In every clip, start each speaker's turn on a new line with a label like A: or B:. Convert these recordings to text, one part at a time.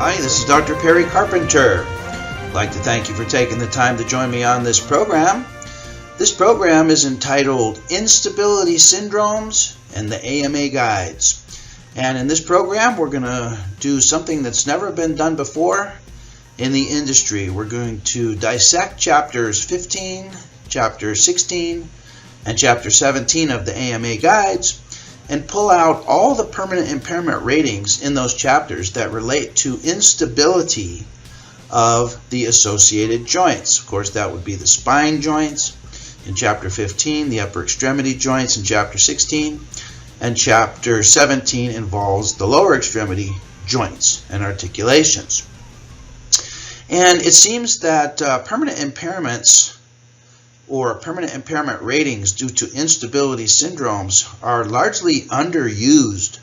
A: Hi, this is Dr. Perry Carpenter. I'd like to thank you for taking the time to join me on this program. This program is entitled Instability Syndromes and the AMA Guides. And in this program, we're going to do something that's never been done before in the industry. We're going to dissect chapters 15, chapter 16, and chapter 17 of the AMA Guides and pull out all the permanent impairment ratings in those chapters that relate to instability of the associated joints. Of course, that would be the spine joints in chapter 15, the upper extremity joints in chapter 16, and chapter 17 involves the lower extremity joints and articulations. And it seems that permanent impairments or permanent impairment ratings due to instability syndromes are largely underused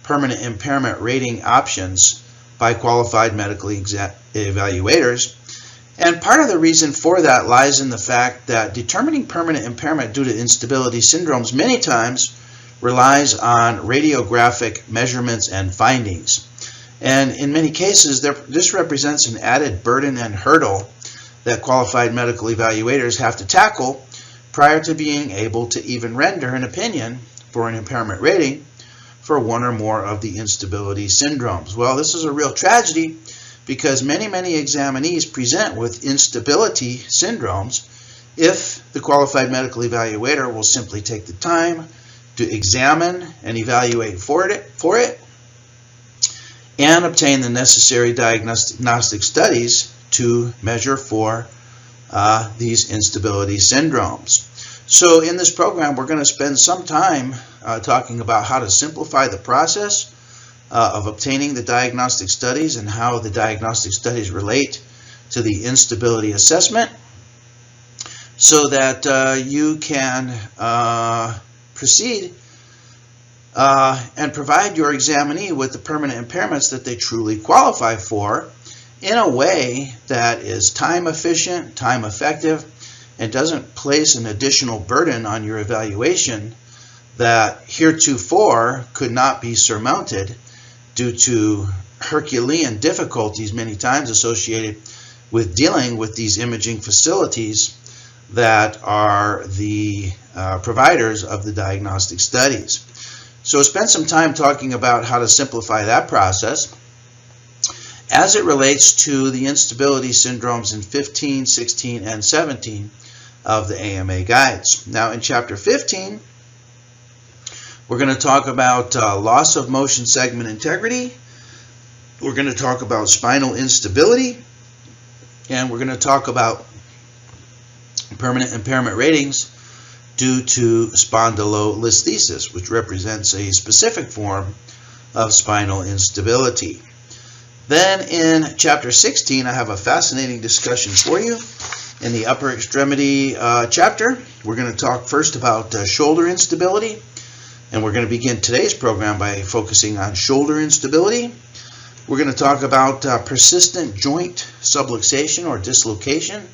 A: permanent impairment rating options by qualified medical evaluators. And part of the reason for that lies in the fact that determining permanent impairment due to instability syndromes many times relies on radiographic measurements and findings. And in many cases, this represents an added burden and hurdle that qualified medical evaluators have to tackle prior to being able to even render an opinion for an impairment rating for one or more of the instability syndromes. Well, this is a real tragedy because many examinees present with instability syndromes if the qualified medical evaluator will simply take the time to examine and evaluate for it and obtain the necessary diagnostic studies to measure for these instability syndromes. So in this program, we're going to spend some time talking about how to simplify the process of obtaining the diagnostic studies and how the diagnostic studies relate to the instability assessment so that you can proceed and provide your examinee with the permanent impairments that they truly qualify for in a way that is time efficient, time effective, and doesn't place an additional burden on your evaluation that heretofore could not be surmounted due to Herculean difficulties many times associated with dealing with these imaging facilities that are the providers of the diagnostic studies. So spend some time talking about how to simplify that process as it relates to the instability syndromes in 15, 16, and 17 of the AMA Guides. Now in chapter 15, we're going to talk about loss of motion segment integrity. We're going to talk about spinal instability. And we're going to talk about permanent impairment ratings due to spondylolisthesis, which represents a specific form of spinal instability. Then in chapter 16, I have a fascinating discussion for you. In the upper extremity chapter, we're going to talk first about shoulder instability. And we're going to begin today's program by focusing on shoulder instability. We're going to talk about persistent joint subluxation or dislocation.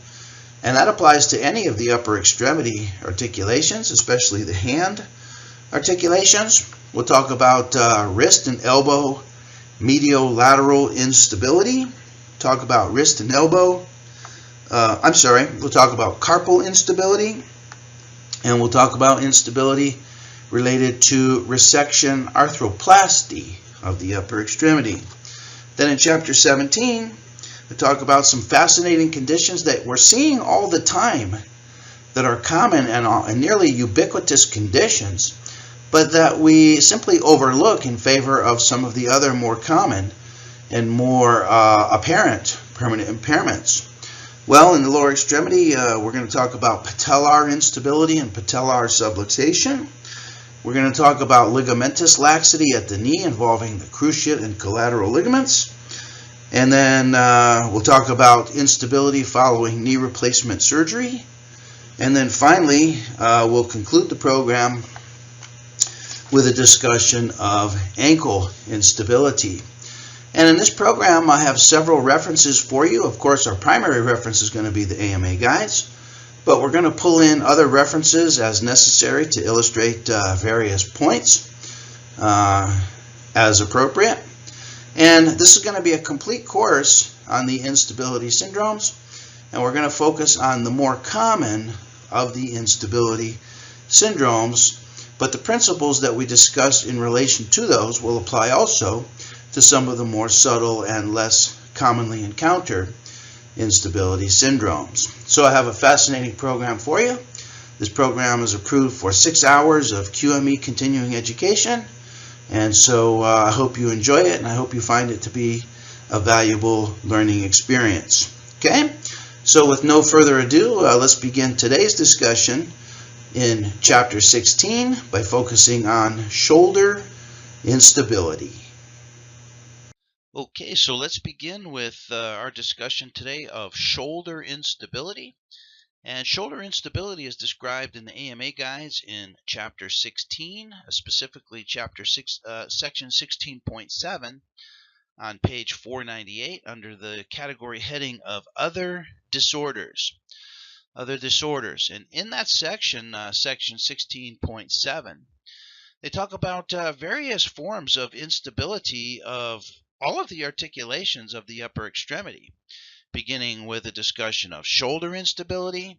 A: And that applies to any of the upper extremity articulations, especially the hand articulations. We'll talk about wrist and elbow mediolateral instability. Talk about wrist and elbow. We'll talk about carpal instability. And we'll talk about instability related to resection arthroplasty of the upper extremity. Then in chapter 17, we talk about some fascinating conditions that we're seeing all the time that are common and nearly ubiquitous conditions, but that we simply overlook in favor of some of the other more common and more apparent permanent impairments. Well, in the lower extremity, we're going to talk about patellar instability and patellar subluxation. We're going to talk about ligamentous laxity at the knee involving the cruciate and collateral ligaments. And then we'll talk about instability following knee replacement surgery. And then finally, we'll conclude the program with a discussion of ankle instability. And in this program, I have several references for you. Of course, our primary reference is going to be the AMA Guides, but we're going to pull in other references as necessary to illustrate various points as appropriate. And this is going to be a complete course on the instability syndromes, and we're going to focus on the more common of the instability syndromes, but the principles that we discuss in relation to those will apply also to some of the more subtle and less commonly encountered instability syndromes. So I have a fascinating program for you. This program is approved for 6 hours of QME continuing education, and so I hope you enjoy it, and I hope you find it to be a valuable learning experience. Okay, so with no further ado, let's begin today's discussion in Chapter 16 by focusing on shoulder instability.
B: Okay, so let's begin with our discussion today of shoulder instability. And shoulder instability is described in the AMA guides in Chapter 16, specifically Section 16.7 on page 498 under the category heading of Other Disorders. Other disorders. And in that section, Section 16.7, they talk about various forms of instability of all of the articulations of the upper extremity, beginning with a discussion of shoulder instability,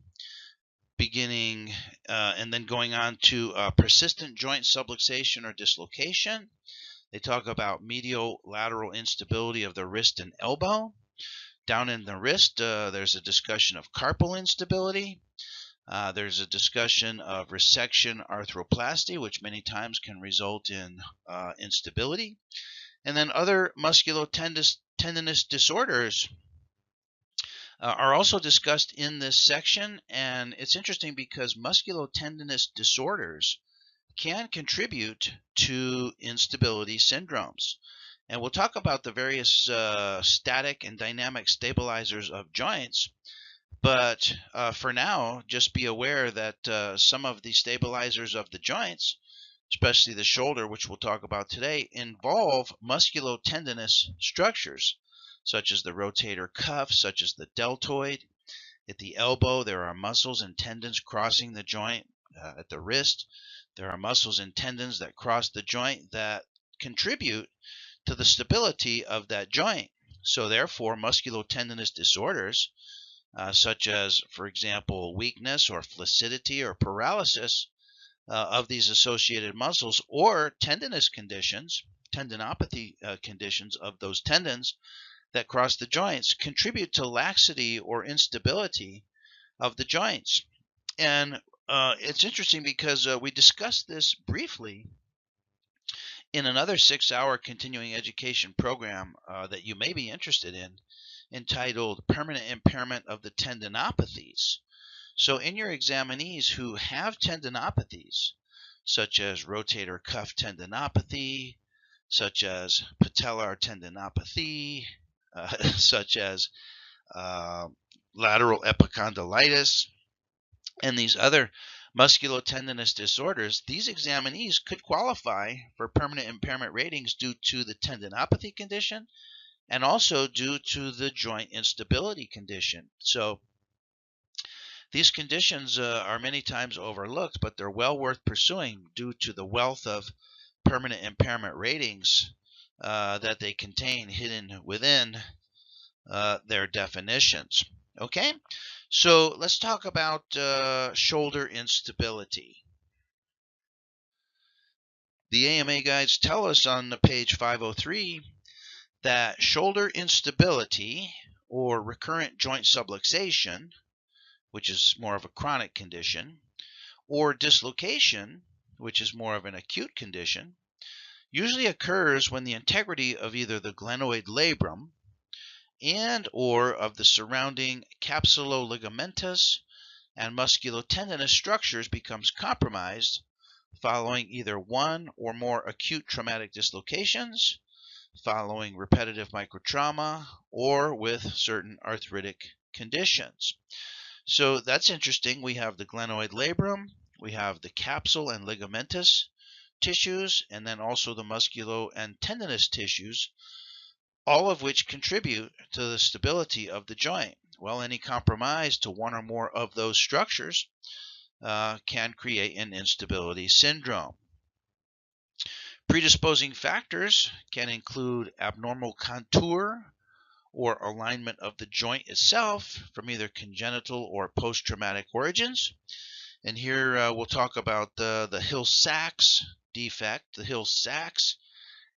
B: and then going on to persistent joint subluxation or dislocation. They talk about medial lateral instability of the wrist and elbow. Down in the wrist, there's a discussion of carpal instability. There's a discussion of resection arthroplasty, which many times can result in instability. And then other musculotendinous disorders are also discussed in this section. And it's interesting because musculotendinous disorders can contribute to instability syndromes. And we'll talk about the various static and dynamic stabilizers of joints. But for now, just be aware that some of the stabilizers of the joints, especially the shoulder, which we'll talk about today, involve musculotendinous structures, such as the rotator cuff, such as the deltoid. At the elbow, there are muscles and tendons crossing the joint. At the wrist, there are muscles and tendons that cross the joint that contribute to the stability of that joint. So therefore, musculotendinous disorders, such as, for example, weakness or flaccidity or paralysis of these associated muscles, or tendinous conditions, tendinopathy conditions of those tendons that cross the joints, contribute to laxity or instability of the joints. And it's interesting because we discussed this briefly in another 6-hour continuing education program that you may be interested in, entitled Permanent Impairment of the Tendinopathies. So in your examinees who have tendinopathies, such as rotator cuff tendinopathy, such as patellar tendinopathy, such as lateral epicondylitis, and these other musculotendinous disorders, these examinees could qualify for permanent impairment ratings due to the tendinopathy condition and also due to the joint instability condition. So these conditions are many times overlooked, but they're well worth pursuing due to the wealth of permanent impairment ratings that they contain hidden within their definitions. Okay, so let's talk about shoulder instability. The AMA guides tell us on page 503 that shoulder instability, or recurrent joint subluxation, which is more of a chronic condition, or dislocation, which is more of an acute condition, usually occurs when the integrity of either the glenoid labrum and or of the surrounding capsulo-ligamentous and musculotendinous structures becomes compromised following either one or more acute traumatic dislocations, following repetitive microtrauma, or with certain arthritic conditions. So that's interesting. We have the glenoid labrum, we have the capsule and ligamentous tissues, and then also the musculo and tendinous tissues, all of which contribute to the stability of the joint. Well, any compromise to one or more of those structures can create an instability syndrome. Predisposing factors can include abnormal contour or alignment of the joint itself from either congenital or post-traumatic origins. And here we'll talk about the Hill-Sachs defect. The Hill-Sachs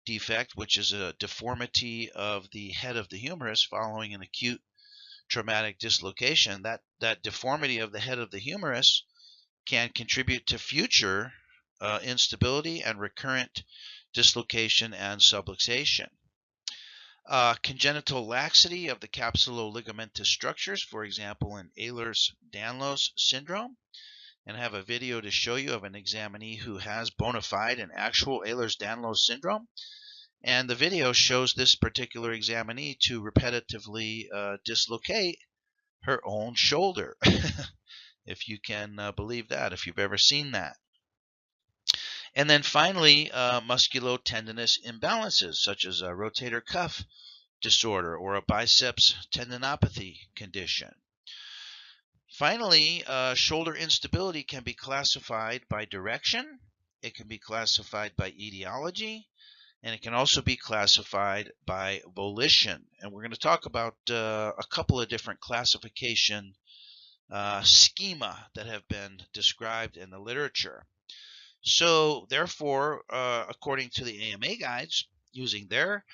B: defect, which is a deformity of the head of the humerus following an acute traumatic dislocation. That deformity of the head of the humerus can contribute to future instability and recurrent dislocation and subluxation. Congenital laxity of the capsulo-ligamentous structures, for example, in Ehlers-Danlos syndrome. And I have a video to show you of an examinee who has bona fide and actual Ehlers-Danlos syndrome. And the video shows this particular examinee to repetitively dislocate her own shoulder. If you can believe that, if you've ever seen that. And then finally, musculotendinous imbalances, such as a rotator cuff disorder or a biceps tendinopathy condition. Finally, shoulder instability can be classified by direction, it can be classified by etiology, and it can also be classified by volition. And we're going to talk about a couple of different classification schema that have been described in the literature. So therefore, according to the AMA guides, using their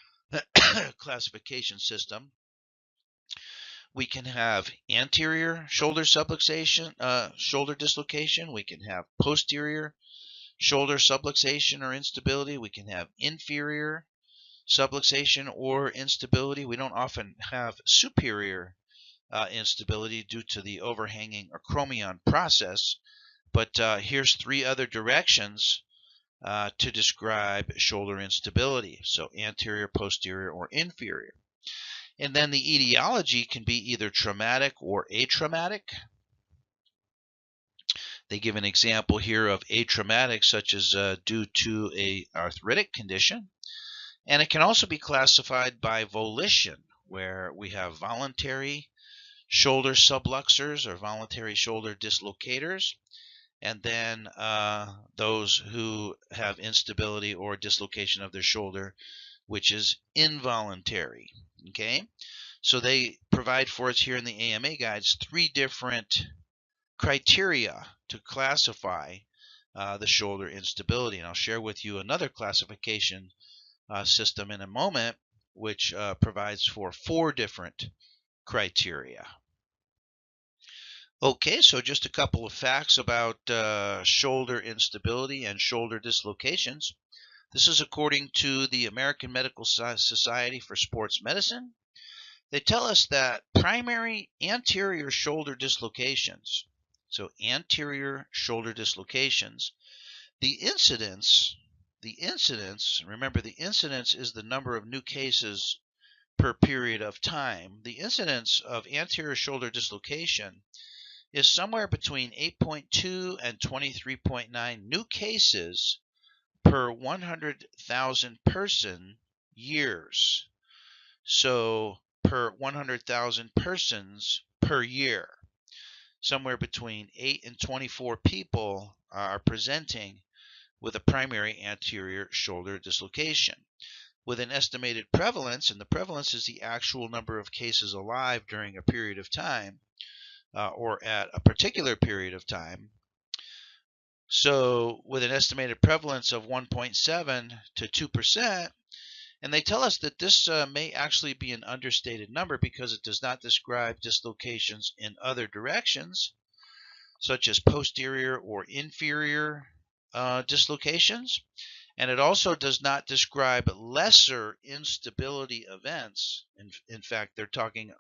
B: classification system, we can have anterior shoulder subluxation, shoulder dislocation. We can have posterior shoulder subluxation or instability. We can have inferior subluxation or instability. We don't often have superior instability due to the overhanging acromion process. But here's three other directions to describe shoulder instability. So anterior, posterior, or inferior. And then the etiology can be either traumatic or atraumatic. They give an example here of atraumatic, such as due to an arthritic condition. And it can also be classified by volition, where we have voluntary shoulder subluxers or voluntary shoulder dislocators, and then those who have instability or dislocation of their shoulder, which is involuntary. Okay, so they provide for us here in the AMA guides three different criteria to classify the shoulder instability. And I'll share with you another classification system in a moment, which provides for four different criteria. Okay, so just a couple of facts about shoulder instability and shoulder dislocations. This is according to the American Medical Society for Sports Medicine. They tell us that primary anterior shoulder dislocations, so anterior shoulder dislocations, the incidence, remember the incidence is the number of new cases per period of time. The incidence of anterior shoulder dislocation is somewhere between 8.2 and 23.9 new cases per 100,000 person years. So per 100,000 persons per year, somewhere between 8 and 24 people are presenting with a primary anterior shoulder dislocation, with an estimated prevalence, and the prevalence is the actual number of cases alive during a period of time, or at a particular period of time. So with an estimated prevalence of 1.7 to 2%, and they tell us that this may actually be an understated number because it does not describe dislocations in other directions, such as posterior or inferior dislocations. And it also does not describe lesser instability events. In fact, they're talking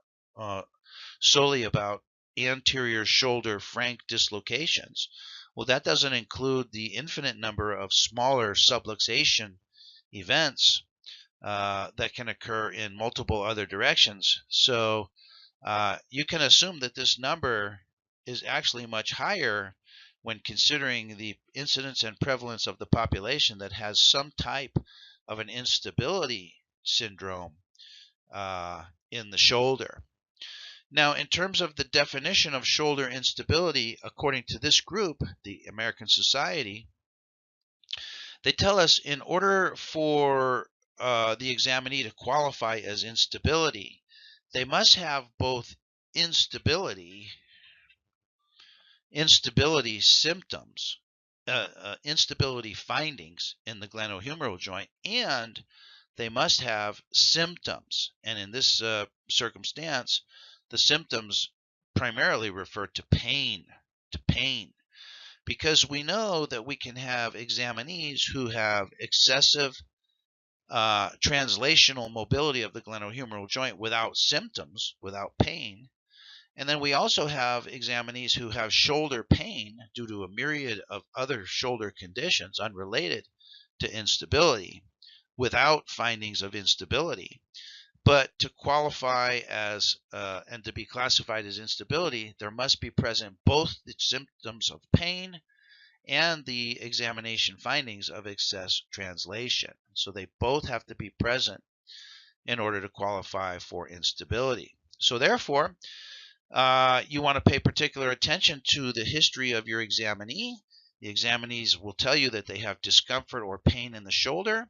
B: solely about anterior shoulder frank dislocations. Well, that doesn't include the infinite number of smaller subluxation events that can occur in multiple other directions. So you can assume that this number is actually much higher when considering the incidence and prevalence of the population that has some type of an instability syndrome in the shoulder. Now, in terms of the definition of shoulder instability, according to this group, the American Society, They tell us in order for the examinee to qualify as instability, they must have both instability symptoms, instability findings in the glenohumeral joint, and they must have symptoms. And in this circumstance, the symptoms primarily refer to pain, because we know that we can have examinees who have excessive translational mobility of the glenohumeral joint without symptoms, without pain. And then we also have examinees who have shoulder pain due to a myriad of other shoulder conditions unrelated to instability without findings of instability. But to qualify as and to be classified as instability, there must be present both the symptoms of pain and the examination findings of excess translation. So they both have to be present in order to qualify for instability. So therefore, you want to pay particular attention to the history of your examinee. The examinees will tell you that they have discomfort or pain in the shoulder,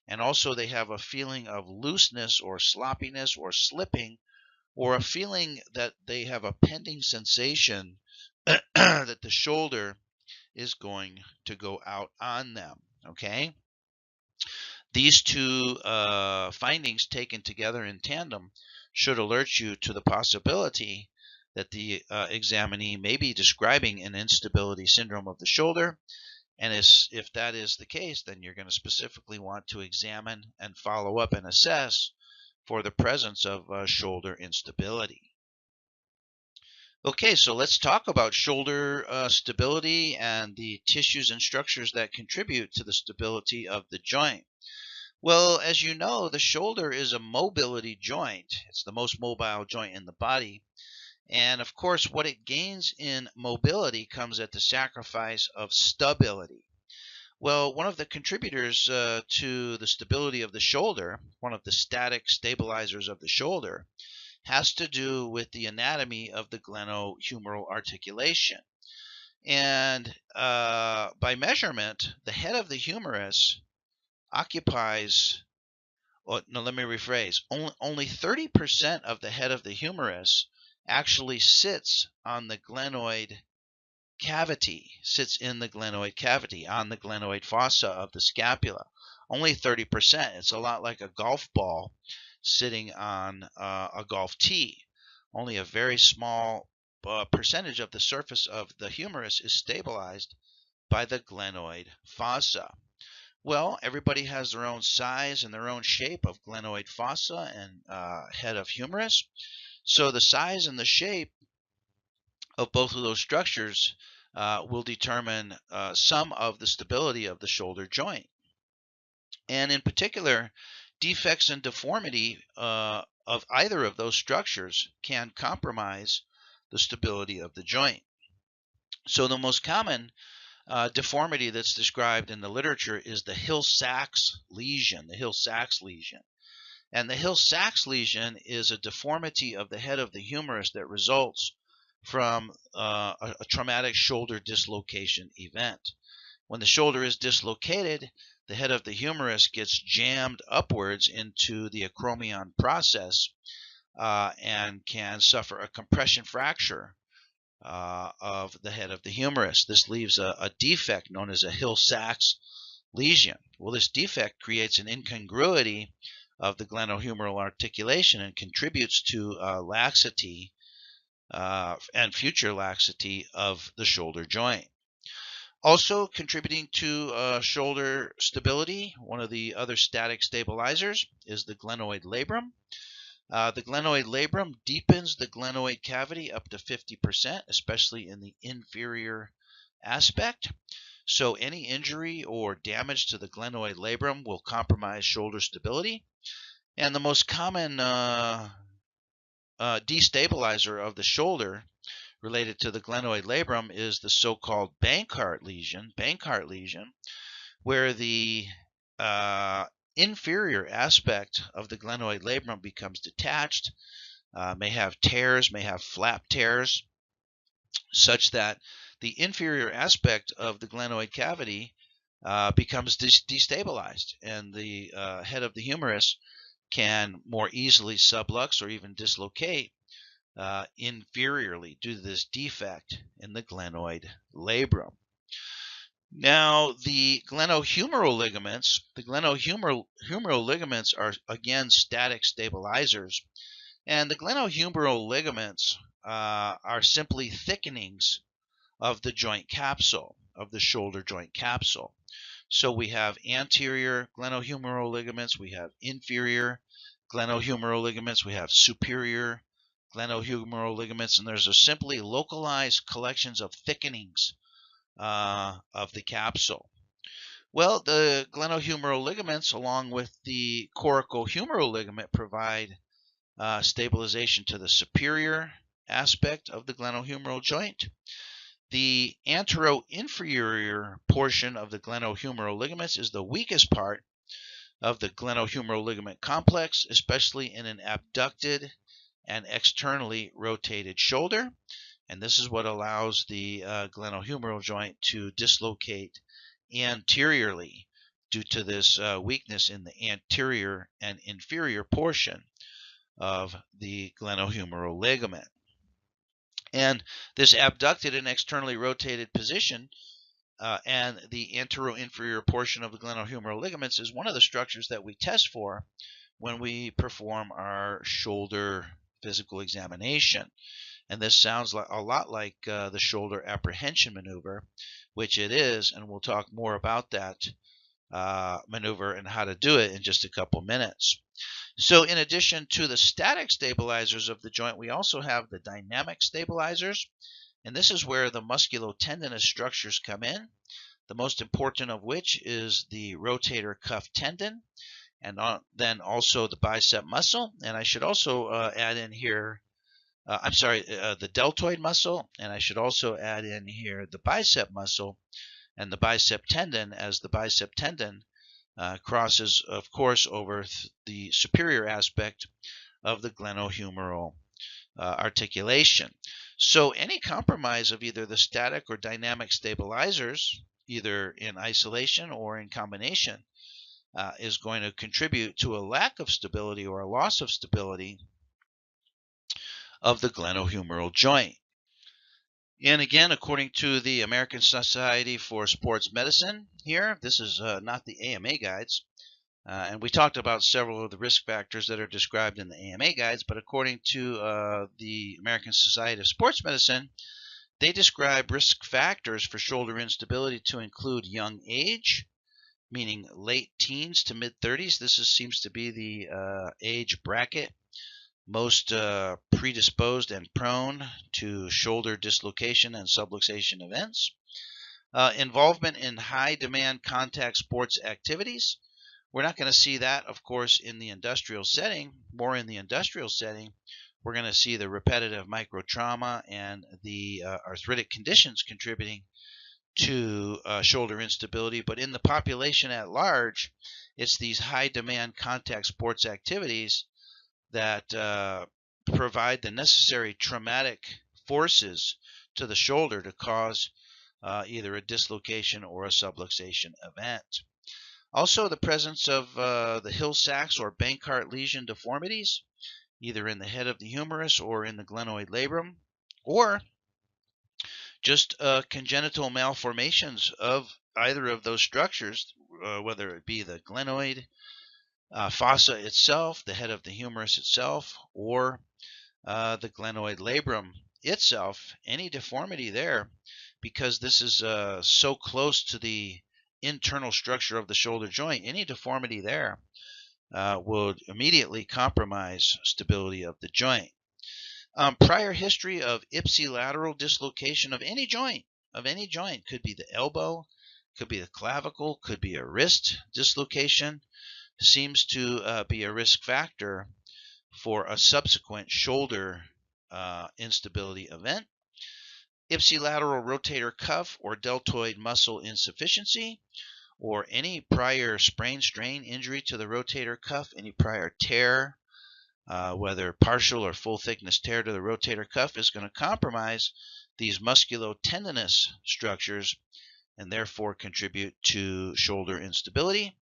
B: and also they have a feeling of looseness or sloppiness or slipping, or a feeling that they have a pending sensation that the shoulder is going to go out on them. Okay, these two findings taken together in tandem should alert you to the possibility that the examinee may be describing an instability syndrome of the shoulder. And if that is the case, then you're going to specifically want to examine and follow up and assess for the presence of shoulder instability. Okay, so let's talk about shoulder stability and the tissues and structures that contribute to the stability of the joint. Well, as you know, the shoulder is a mobility joint. It's the most mobile joint in the body. And of course, what it gains in mobility comes at the sacrifice of stability. Well, one of the contributors to the stability of the shoulder, one of the static stabilizers of the shoulder, has to do with the anatomy of the glenohumeral articulation. And by measurement, the head of the humerus occupies, no, let me rephrase, only 30% of the head of the humerus actually sits on the glenoid cavity, on the glenoid fossa of the scapula. Only 30%. It's a lot like a golf ball sitting on a golf tee. Only a very small percentage of the surface of the humerus is stabilized by the glenoid fossa. Well, everybody has their own size and their own shape of glenoid fossa and head of humerus. So the size and the shape of both of those structures will determine some of the stability of the shoulder joint. And in particular, defects and deformity of either of those structures can compromise the stability of the joint. So the most common deformity that's described in the literature is the Hill-Sachs lesion, And the Hill-Sachs lesion is a deformity of the head of the humerus that results from a traumatic shoulder dislocation event. When the shoulder is dislocated, the head of the humerus gets jammed upwards into the acromion process and can suffer a compression fracture of the head of the humerus. This leaves a defect known as a Hill-Sachs lesion. Well, this defect creates an incongruity of the glenohumeral articulation and contributes to laxity and future laxity of the shoulder joint. Also contributing to shoulder stability, one of the other static stabilizers is the glenoid labrum. The glenoid labrum deepens the glenoid cavity up to 50%, especially in the inferior aspect. So any injury or damage to the glenoid labrum will compromise shoulder stability. And the most common destabilizer of the shoulder related to the glenoid labrum is the so-called Bankart lesion, where the inferior aspect of the glenoid labrum becomes detached, may have tears, may have flap tears, such that the inferior aspect of the glenoid cavity becomes destabilized, and the head of the humerus can more easily sublux or even dislocate inferiorly due to this defect in the glenoid labrum. Now, the glenohumeral ligaments are again static stabilizers, and the glenohumeral ligaments are simply thickenings of the joint capsule, of the shoulder joint capsule. So we have anterior glenohumeral ligaments, we have inferior glenohumeral ligaments, we have superior glenohumeral ligaments, and there's a simply localized collections of thickenings of the capsule. Well, the glenohumeral ligaments, along with the coracohumeral ligament, provide stabilization to the superior aspect of the glenohumeral joint. The anteroinferior portion of the glenohumeral ligaments is the weakest part of the glenohumeral ligament complex, especially in an abducted and externally rotated shoulder. And this is what allows the glenohumeral joint to dislocate anteriorly due to this weakness in the anterior and inferior portion of the glenohumeral ligament. And this abducted and externally rotated position and the anteroinferior portion of the glenohumeral ligaments is one of the structures that we test for when we perform our shoulder physical examination. And this sounds a lot like the shoulder apprehension maneuver, which it is, and we'll talk more about that maneuver and how to do it in just a couple minutes. So in addition to the static stabilizers of the joint, we also have the dynamic stabilizers, and this is where the musculotendinous structures come in, the most important of which is the rotator cuff tendon, and then also the bicep muscle. And I should also add in here the deltoid muscle, and I should also add in here the bicep muscle and the bicep tendon, as the bicep tendon crosses, of course, over the superior aspect of the glenohumeral articulation. So any compromise of either the static or dynamic stabilizers, either in isolation or in combination, is going to contribute to a lack of stability or a loss of stability of the glenohumeral joint. And again, according to the American Society for Sports Medicine here, this is not the AMA guides, and we talked about several of the risk factors that are described in the AMA guides, but according to the American Society of Sports Medicine, they describe risk factors for shoulder instability to include young age, meaning late teens to mid-30s. This seems to be the age bracket most predisposed and prone to shoulder dislocation and subluxation events. Involvement in high-demand contact sports activities. We're not going to see that, of course, in the industrial setting. More in the industrial setting, we're going to see the repetitive microtrauma and the arthritic conditions contributing to shoulder instability. But in the population at large, it's these high-demand contact sports activities that provide the necessary traumatic forces to the shoulder to cause either a dislocation or a subluxation event. Also, the presence of the Hill-Sachs or Bankart lesion deformities, either in the head of the humerus or in the glenoid labrum, or just congenital malformations of either of those structures, whether it be the glenoid fossa itself, the head of the humerus itself, or the glenoid labrum itself. Any deformity there, because this is so close to the internal structure of the shoulder joint, any deformity there would immediately compromise stability of the joint. Prior history of ipsilateral dislocation of any joint, could be the elbow, could be the clavicle, could be a wrist dislocation, seems to be a risk factor for a subsequent shoulder instability event. Ipsilateral rotator cuff or deltoid muscle insufficiency, or any prior sprain, strain, injury to the rotator cuff, any prior tear, whether partial or full thickness tear to the rotator cuff, is going to compromise these musculotendinous structures and therefore contribute to shoulder instability.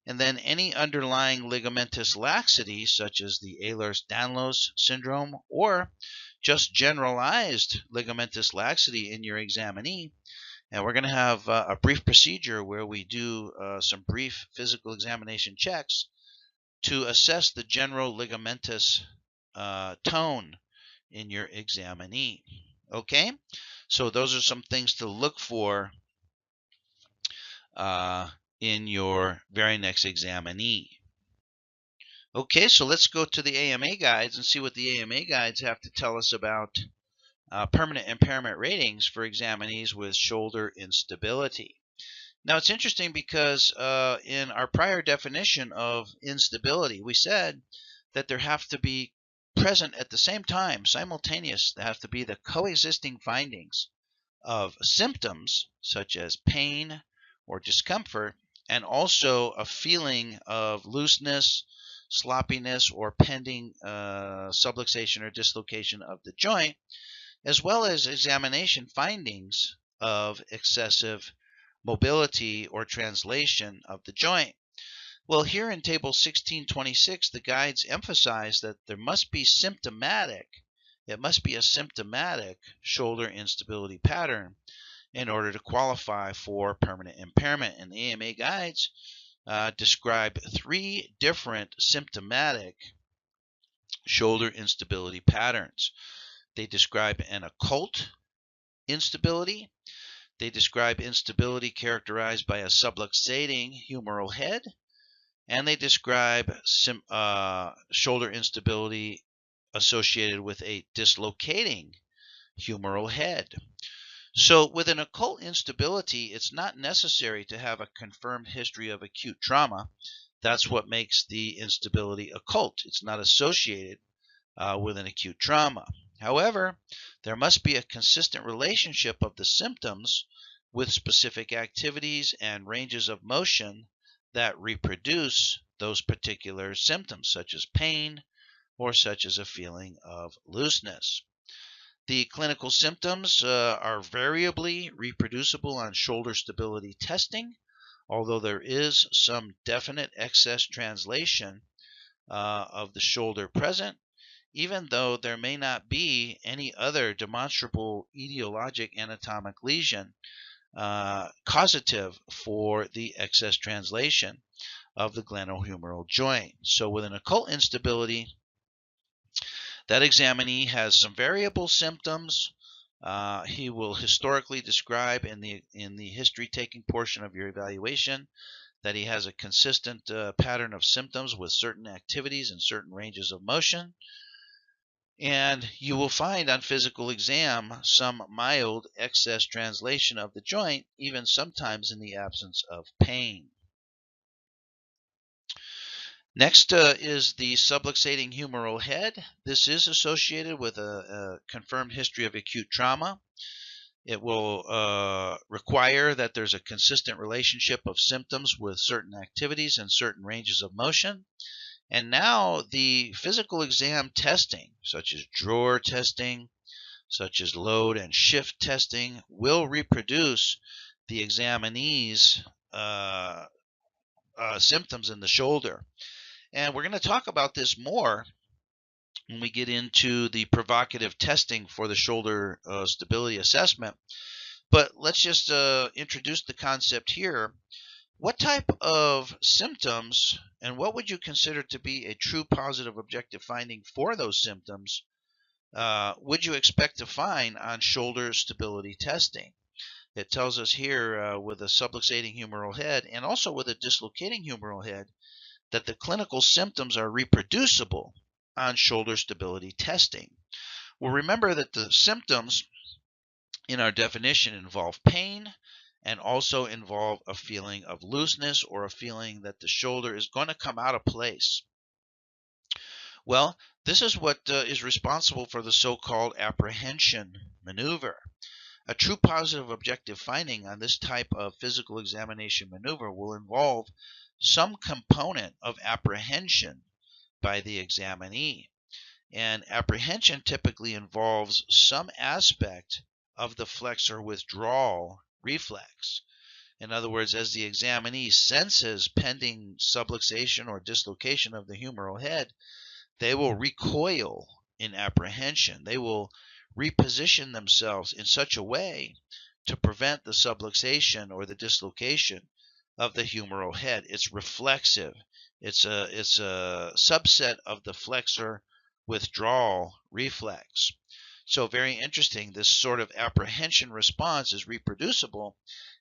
B: And then any underlying ligamentous laxity, such as the Ehlers-Danlos syndrome or just generalized ligamentous laxity in your examinee. And we're going to have a brief procedure where we do some brief physical examination checks to assess the general ligamentous tone in your examinee. Okay, so those are some things to look for in your very next examinee. Okay, so let's go to the AMA guides and see what the AMA guides have to tell us about permanent impairment ratings for examinees with shoulder instability. Now, it's interesting because in our prior definition of instability, we said that there have to be present at the same time, simultaneous, there have to be the coexisting findings of symptoms such as pain or discomfort, and also a feeling of looseness, sloppiness, or pending subluxation or dislocation of the joint, as well as examination findings of excessive mobility or translation of the joint. Well, here in table 1626, the guides emphasize that there must be it must be a symptomatic shoulder instability pattern in order to qualify for permanent impairment. And the AMA guides describe 3 different symptomatic shoulder instability patterns. They describe an occult instability. They describe instability characterized by a subluxating humeral head. And they describe shoulder instability associated with a dislocating humeral head. So with an occult instability, it's not necessary to have a confirmed history of acute trauma. That's what makes the instability occult. It's not associated with an acute trauma. However, there must be a consistent relationship of the symptoms with specific activities and ranges of motion that reproduce those particular symptoms, such as pain or such as a feeling of looseness. The clinical symptoms are variably reproducible on shoulder stability testing, although there is some definite excess translation of the shoulder present, even though there may not be any other demonstrable etiologic anatomic lesion causative for the excess translation of the glenohumeral joint. So with an occult instability, that examinee has some variable symptoms. He will historically describe in the history taking portion of your evaluation that he has a consistent pattern of symptoms with certain activities and certain ranges of motion. And you will find on physical exam some mild excess translation of the joint, even sometimes in the absence of pain. Next is the subluxating humeral head. This is associated with a confirmed history of acute trauma. It will require that there's a consistent relationship of symptoms with certain activities and certain ranges of motion. And now the physical exam testing, such as drawer testing, such as load and shift testing, will reproduce the examinee's symptoms in the shoulder. And we're going to talk about this more when we get into the provocative testing for the shoulder stability assessment. But let's just introduce the concept here. What type of symptoms and what would you consider to be a true positive objective finding for those symptoms would you expect to find on shoulder stability testing? It tells us here with a subluxating humeral head and also with a dislocating humeral head that the clinical symptoms are reproducible on shoulder stability testing. Well, remember that the symptoms in our definition involve pain and also involve a feeling of looseness or a feeling that the shoulder is going to come out of place. Well, this is what is responsible for the so-called apprehension maneuver. A true positive objective finding on this type of physical examination maneuver will involve some component of apprehension by the examinee. And apprehension typically involves some aspect of the flexor withdrawal reflex. In other words, as the examinee senses pending subluxation or dislocation of the humeral head, they will recoil in apprehension. They will reposition themselves in such a way to prevent the subluxation or the dislocation of the humeral head. It's reflexive. It's a subset of the flexor withdrawal reflex. So very interesting. This sort of apprehension response is reproducible,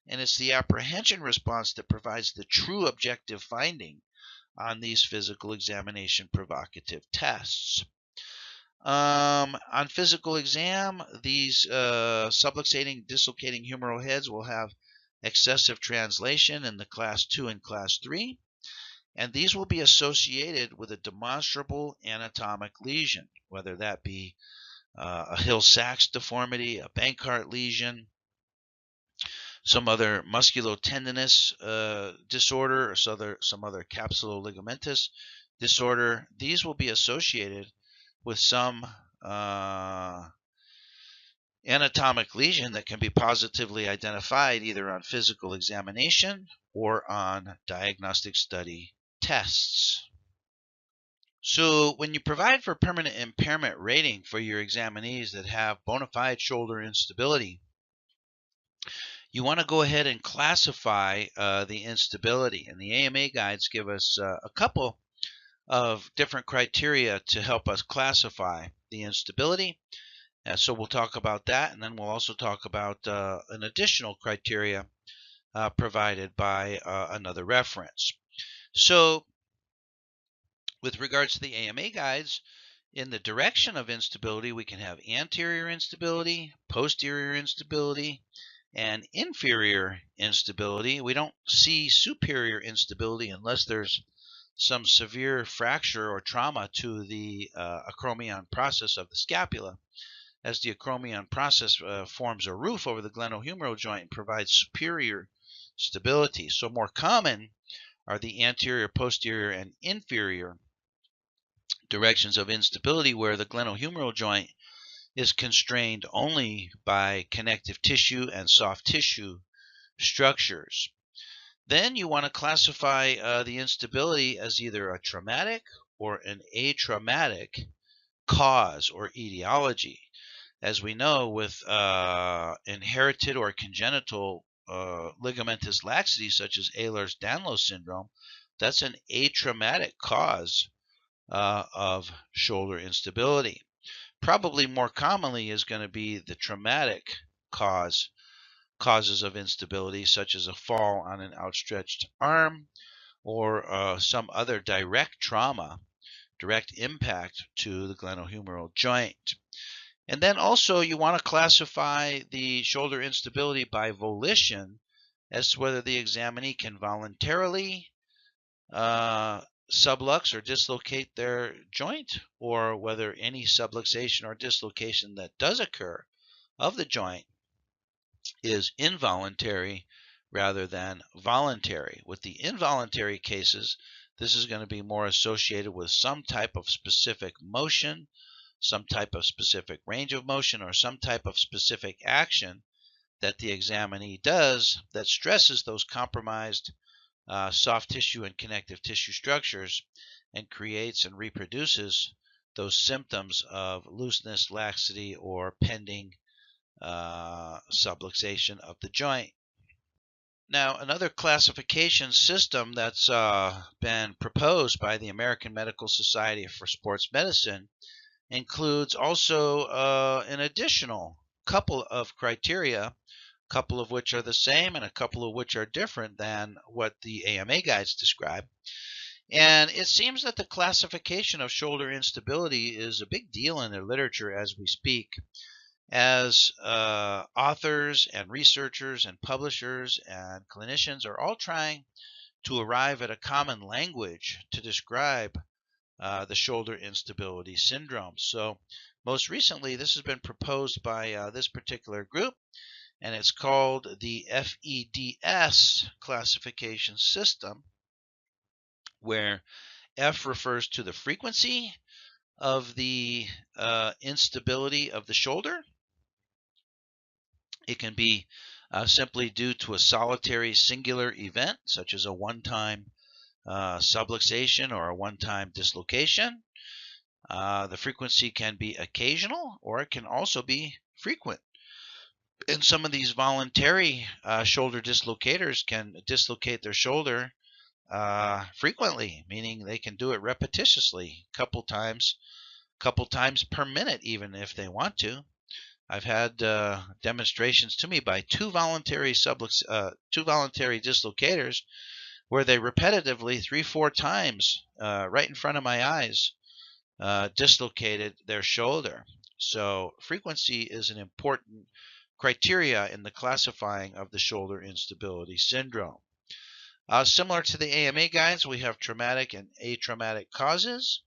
B: and it's the apprehension response that provides the true objective finding on these physical examination provocative tests. On physical exam, these subluxating, dislocating humeral heads will have excessive translation in the class 2 and class 3, and these will be associated with a demonstrable anatomic lesion, whether that be a Hill-Sachs deformity, a Bankart lesion, some other musculotendinous disorder, or some other capsuloligamentus disorder. These will be associated with some anatomic lesion that can be positively identified either on physical examination or on diagnostic study tests. So when you provide for permanent impairment rating for your examinees that have bona fide shoulder instability, you want to go ahead and classify the instability. And the AMA guides give us a couple of different criteria to help us classify the instability. So we'll talk about that, and then we'll also talk about an additional criteria provided by another reference. So with regards to the AMA guides, in the direction of instability, we can have anterior instability, posterior instability, and inferior instability. We don't see superior instability unless there's some severe fracture or trauma to the acromion process of the scapula, as the acromion process forms a roof over the glenohumeral joint and provides superior stability. So more common are the anterior, posterior, and inferior directions of instability, where the glenohumeral joint is constrained only by connective tissue and soft tissue structures. Then you want to classify the instability as either a traumatic or an atraumatic cause or etiology. As we know, with inherited or congenital ligamentous laxity, such as Ehlers-Danlos syndrome, that's an atraumatic cause of shoulder instability. Probably more commonly is going to be the traumatic causes of instability, such as a fall on an outstretched arm or some other direct trauma, direct impact to the glenohumeral joint. And then also you want to classify the shoulder instability by volition as to whether the examinee can voluntarily sublux or dislocate their joint, or whether any subluxation or dislocation that does occur of the joint is involuntary rather than voluntary. With the involuntary cases, this is going to be more associated with some type of specific motion, some type of specific range of motion, or some type of specific action that the examinee does that stresses those compromised soft tissue and connective tissue structures and creates and reproduces those symptoms of looseness, laxity, or pending subluxation of the joint. Now, another classification system that's been proposed by the American Medical Society for Sports Medicine includes also an additional couple of criteria, a couple of which are the same and a couple of which are different than what the AMA guides describe. And it seems that the classification of shoulder instability is a big deal in the literature as we speak, as authors and researchers and publishers and clinicians are all trying to arrive at a common language to describe the shoulder instability syndrome. So most recently, this has been proposed by this particular group, and it's called the FEDS classification system, where F refers to the frequency of the instability of the shoulder. It can be simply due to a solitary singular event, such as a one-time subluxation or a one-time dislocation. The frequency can be occasional, or it can also be frequent. And some of these voluntary shoulder dislocators can dislocate their shoulder frequently, meaning they can do it repetitiously, couple times per minute, even if they want to. I've had demonstrations to me by two voluntary dislocators where they repetitively 3-4 times right in front of my eyes dislocated their shoulder. So frequency is an important criteria in the classifying of the shoulder instability syndrome. Similar to the AMA guides, we have traumatic and atraumatic causes.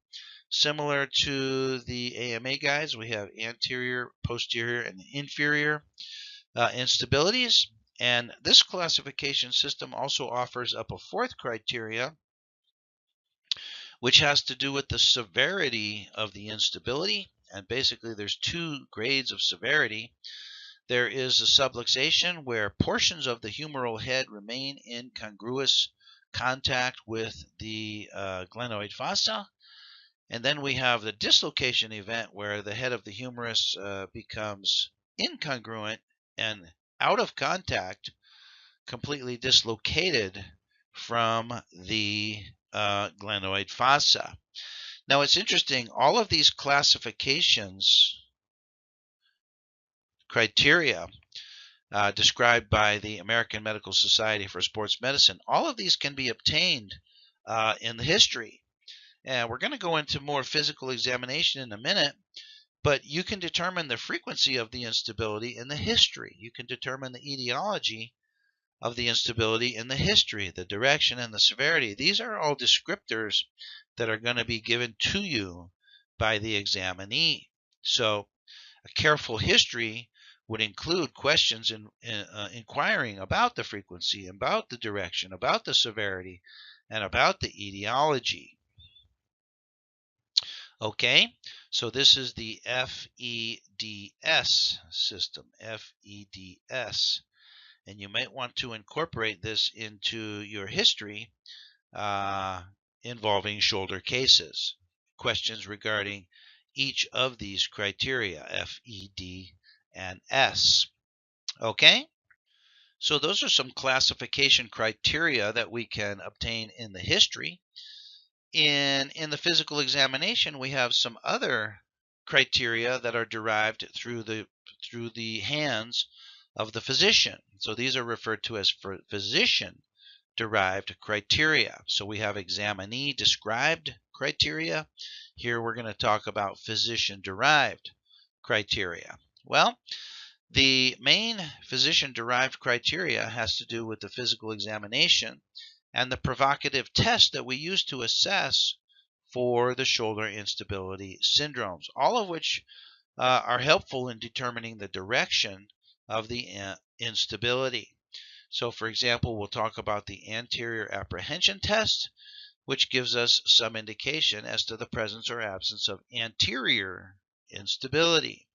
B: Similar to the AMA guides, we have anterior, posterior, and inferior instabilities. And this classification system also offers up a fourth criteria, which has to do with the severity of the instability. And basically, there's two grades of severity. There is a subluxation where portions of the humeral head remain in congruous contact with the glenoid fossa. And then we have the dislocation event where the head of the humerus becomes incongruent and out of contact, completely dislocated from the glenoid fossa. Now it's interesting, all of these classifications criteria described by the American Medical Society for Sports Medicine, all of these can be obtained in the history. And we're going to go into more physical examination in a minute, but you can determine the frequency of the instability in the history. You can determine the etiology of the instability in the history, the direction, and the severity. These are all descriptors that are going to be given to you by the examinee. So a careful history would include questions inquiring about the frequency, about the direction, about the severity, and about the etiology. Okay, so this is the FEDS system, FEDS. And you might want to incorporate this into your history involving shoulder cases. Questions regarding each of these criteria, F, E, D, and S. Okay, so those are some classification criteria that we can obtain in the history. In the physical examination, we have some other criteria that are derived through the hands of the physician. So these are referred to as physician-derived criteria. So we have examinee-described criteria. Here we're going to talk about physician-derived criteria. Well, the main physician-derived criteria has to do with the physical examination and the provocative tests that we use to assess for the shoulder instability syndromes, all of which are helpful in determining the direction of the instability. So, for example, we'll talk about the anterior apprehension test, which gives us some indication as to the presence or absence of anterior instability.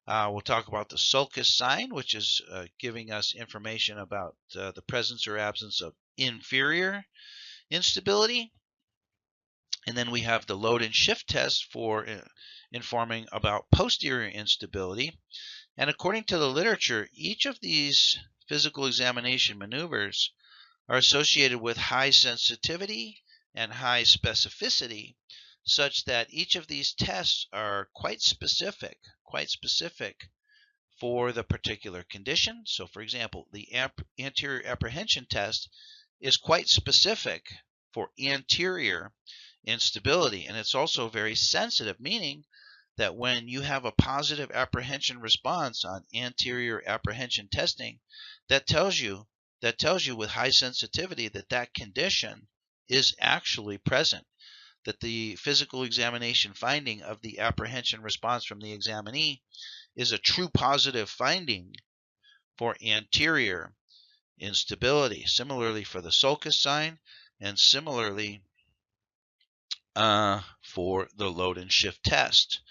B: We'll talk about the sulcus sign, which is giving us information about the presence or absence of inferior instability. And then we have the load and shift test for informing about posterior instability. And according to the literature, each of these physical examination maneuvers are associated with high sensitivity and high specificity, such that each of these tests are quite specific for the particular condition. So, for example, the anterior apprehension test is quite specific for anterior instability, and it's also very sensitive, meaning that when you have a positive apprehension response on anterior apprehension testing, that tells you with high sensitivity that that condition is actually present, that the physical examination finding of the apprehension response from the examinee is a true positive finding for anterior instability. Similarly for the sulcus sign, and similarly for the load and shift test.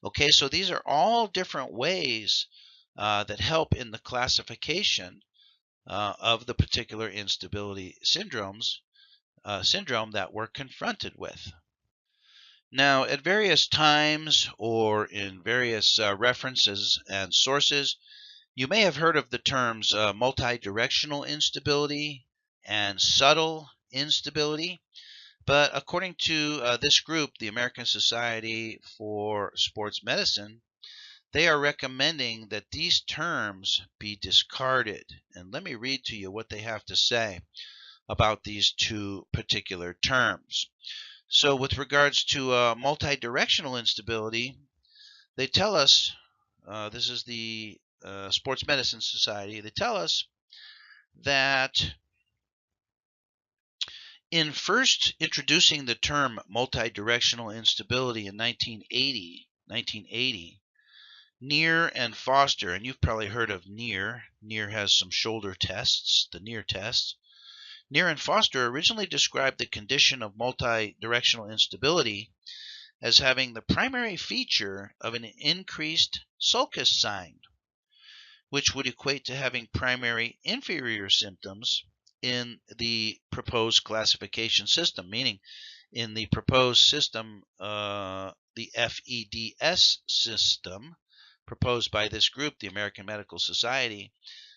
B: Okay, so these are all different ways that help in the classification of the particular instability syndrome that we're confronted with. Now, at various times or in various references and sources, you may have heard of the terms multidirectional instability and subtle instability. But according to this group, the American Society for Sports Medicine, they are recommending that these terms be discarded. And let me read to you what they have to say about these two particular terms. So with regards to multidirectional instability, they tell us, this is the Sports Medicine Society, they tell us that in first introducing the term multidirectional instability in 1980, Neer and Foster, and you've probably heard of Neer. Neer has some shoulder tests, the Neer test. Neer and Foster originally described the condition of multidirectional instability as having the primary feature of an increased sulcus sign, which would equate to having primary inferior symptoms in the proposed classification system, meaning in the proposed system, the FEDS system, proposed by this group, the American Medical Society,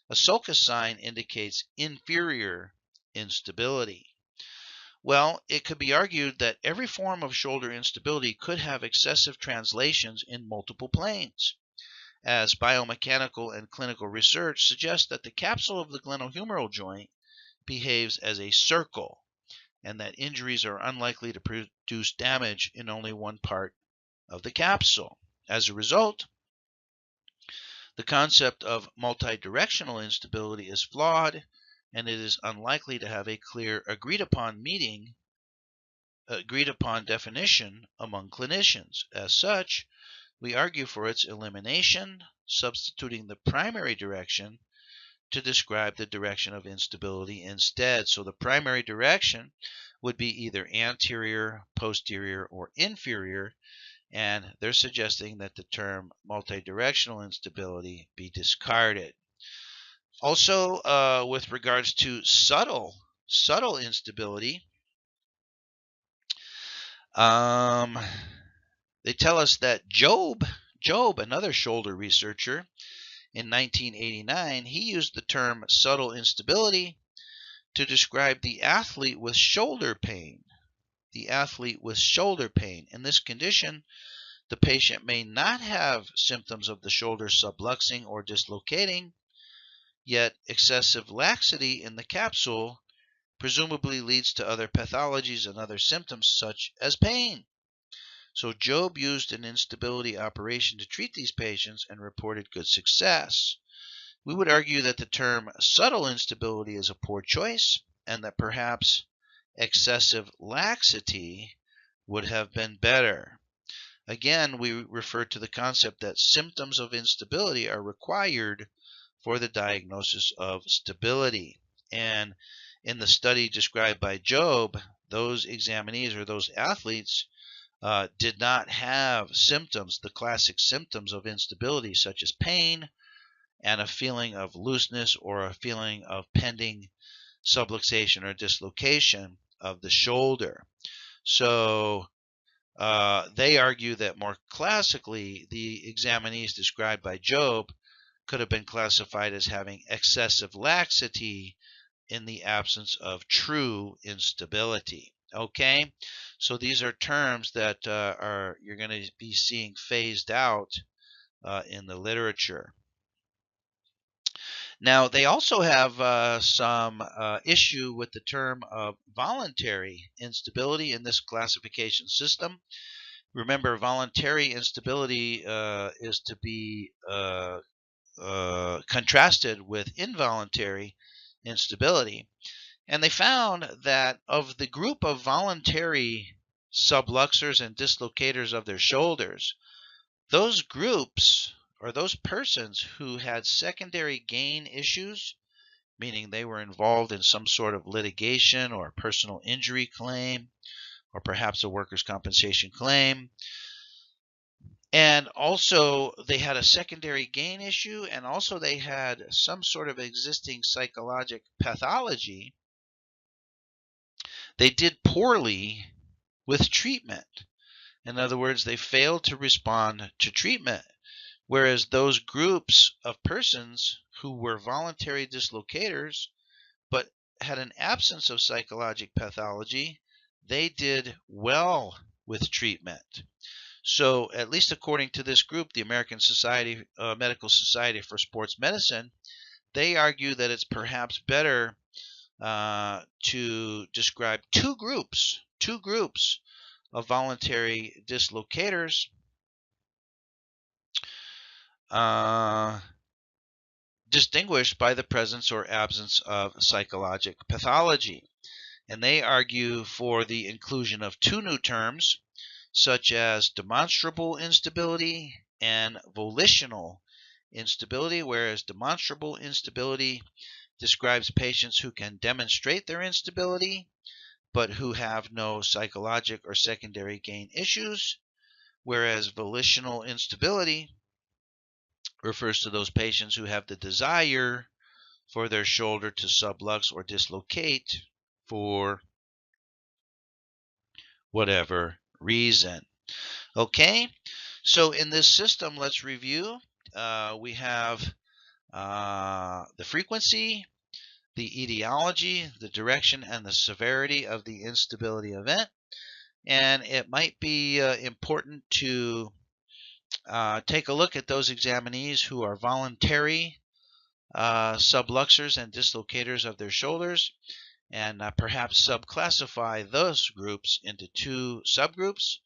B: a sulcus sign indicates inferior instability. Well, it could be argued that every form of shoulder instability could have excessive translations in multiple planes, as biomechanical and clinical research suggests that the capsule of the glenohumeral joint behaves as a circle, and that injuries are unlikely to produce damage in only one part of the capsule. As a result, the concept of multidirectional instability is flawed, and it is unlikely to have a clear agreed upon definition among clinicians. As such, we argue for its elimination, substituting the primary direction to describe the direction of instability instead. So the primary direction would be either anterior, posterior, or inferior, and they're suggesting that the term multidirectional instability be discarded. Also, with regards to subtle instability, they tell us that Job, another shoulder researcher, in 1989, he used the term subtle instability to describe the athlete with shoulder pain. The athlete with shoulder pain. In this condition, the patient may not have symptoms of the shoulder subluxing or dislocating, yet excessive laxity in the capsule presumably leads to other pathologies and other symptoms such as pain. So Job used an instability operation to treat these patients and reported good success. We would argue that the term subtle instability is a poor choice and that perhaps excessive laxity would have been better. Again, we refer to the concept that symptoms of instability are required for the diagnosis of stability. And in the study described by Job, those examinees or those athletes did not have symptoms, the classic symptoms of instability, such as pain and a feeling of looseness or a feeling of pending subluxation or dislocation of the shoulder. So they argue that more classically, the examinees described by Job could have been classified as having excessive laxity in the absence of true instability. Okay, so these are terms that you're going to be seeing phased out in the literature. Now, they also have some issue with the term of voluntary instability in this classification system. Remember, voluntary instability is to be contrasted with involuntary instability. And they found that of the group of voluntary subluxers and dislocators of their shoulders, those groups or those persons who had secondary gain issues, meaning they were involved in some sort of litigation or personal injury claim or perhaps a workers' compensation claim, And also they had a secondary gain issue, and also they had some sort of existing psychologic pathology. They did poorly with treatment. In other words, they failed to respond to treatment, whereas those groups of persons who were voluntary dislocators but had an absence of psychologic pathology, they did well with treatment. So, at least according to this group, the American Medical Society for Sports Medicine, they argue that it's perhaps better to describe two groups of voluntary dislocators, distinguished by the presence or absence of psychologic pathology. And they argue for the inclusion of two new terms, such as demonstrable instability and volitional instability, whereas demonstrable instability describes patients who can demonstrate their instability, but who have no psychologic or secondary gain issues, whereas volitional instability refers to those patients who have the desire for their shoulder to sublux or dislocate for whatever reason. Okay, so in this system, let's review. We have the frequency, the etiology, the direction, and the severity of the instability event. And it might be important to take a look at those examinees who are voluntary subluxers and dislocators of their shoulders, and perhaps subclassify those groups into two subgroups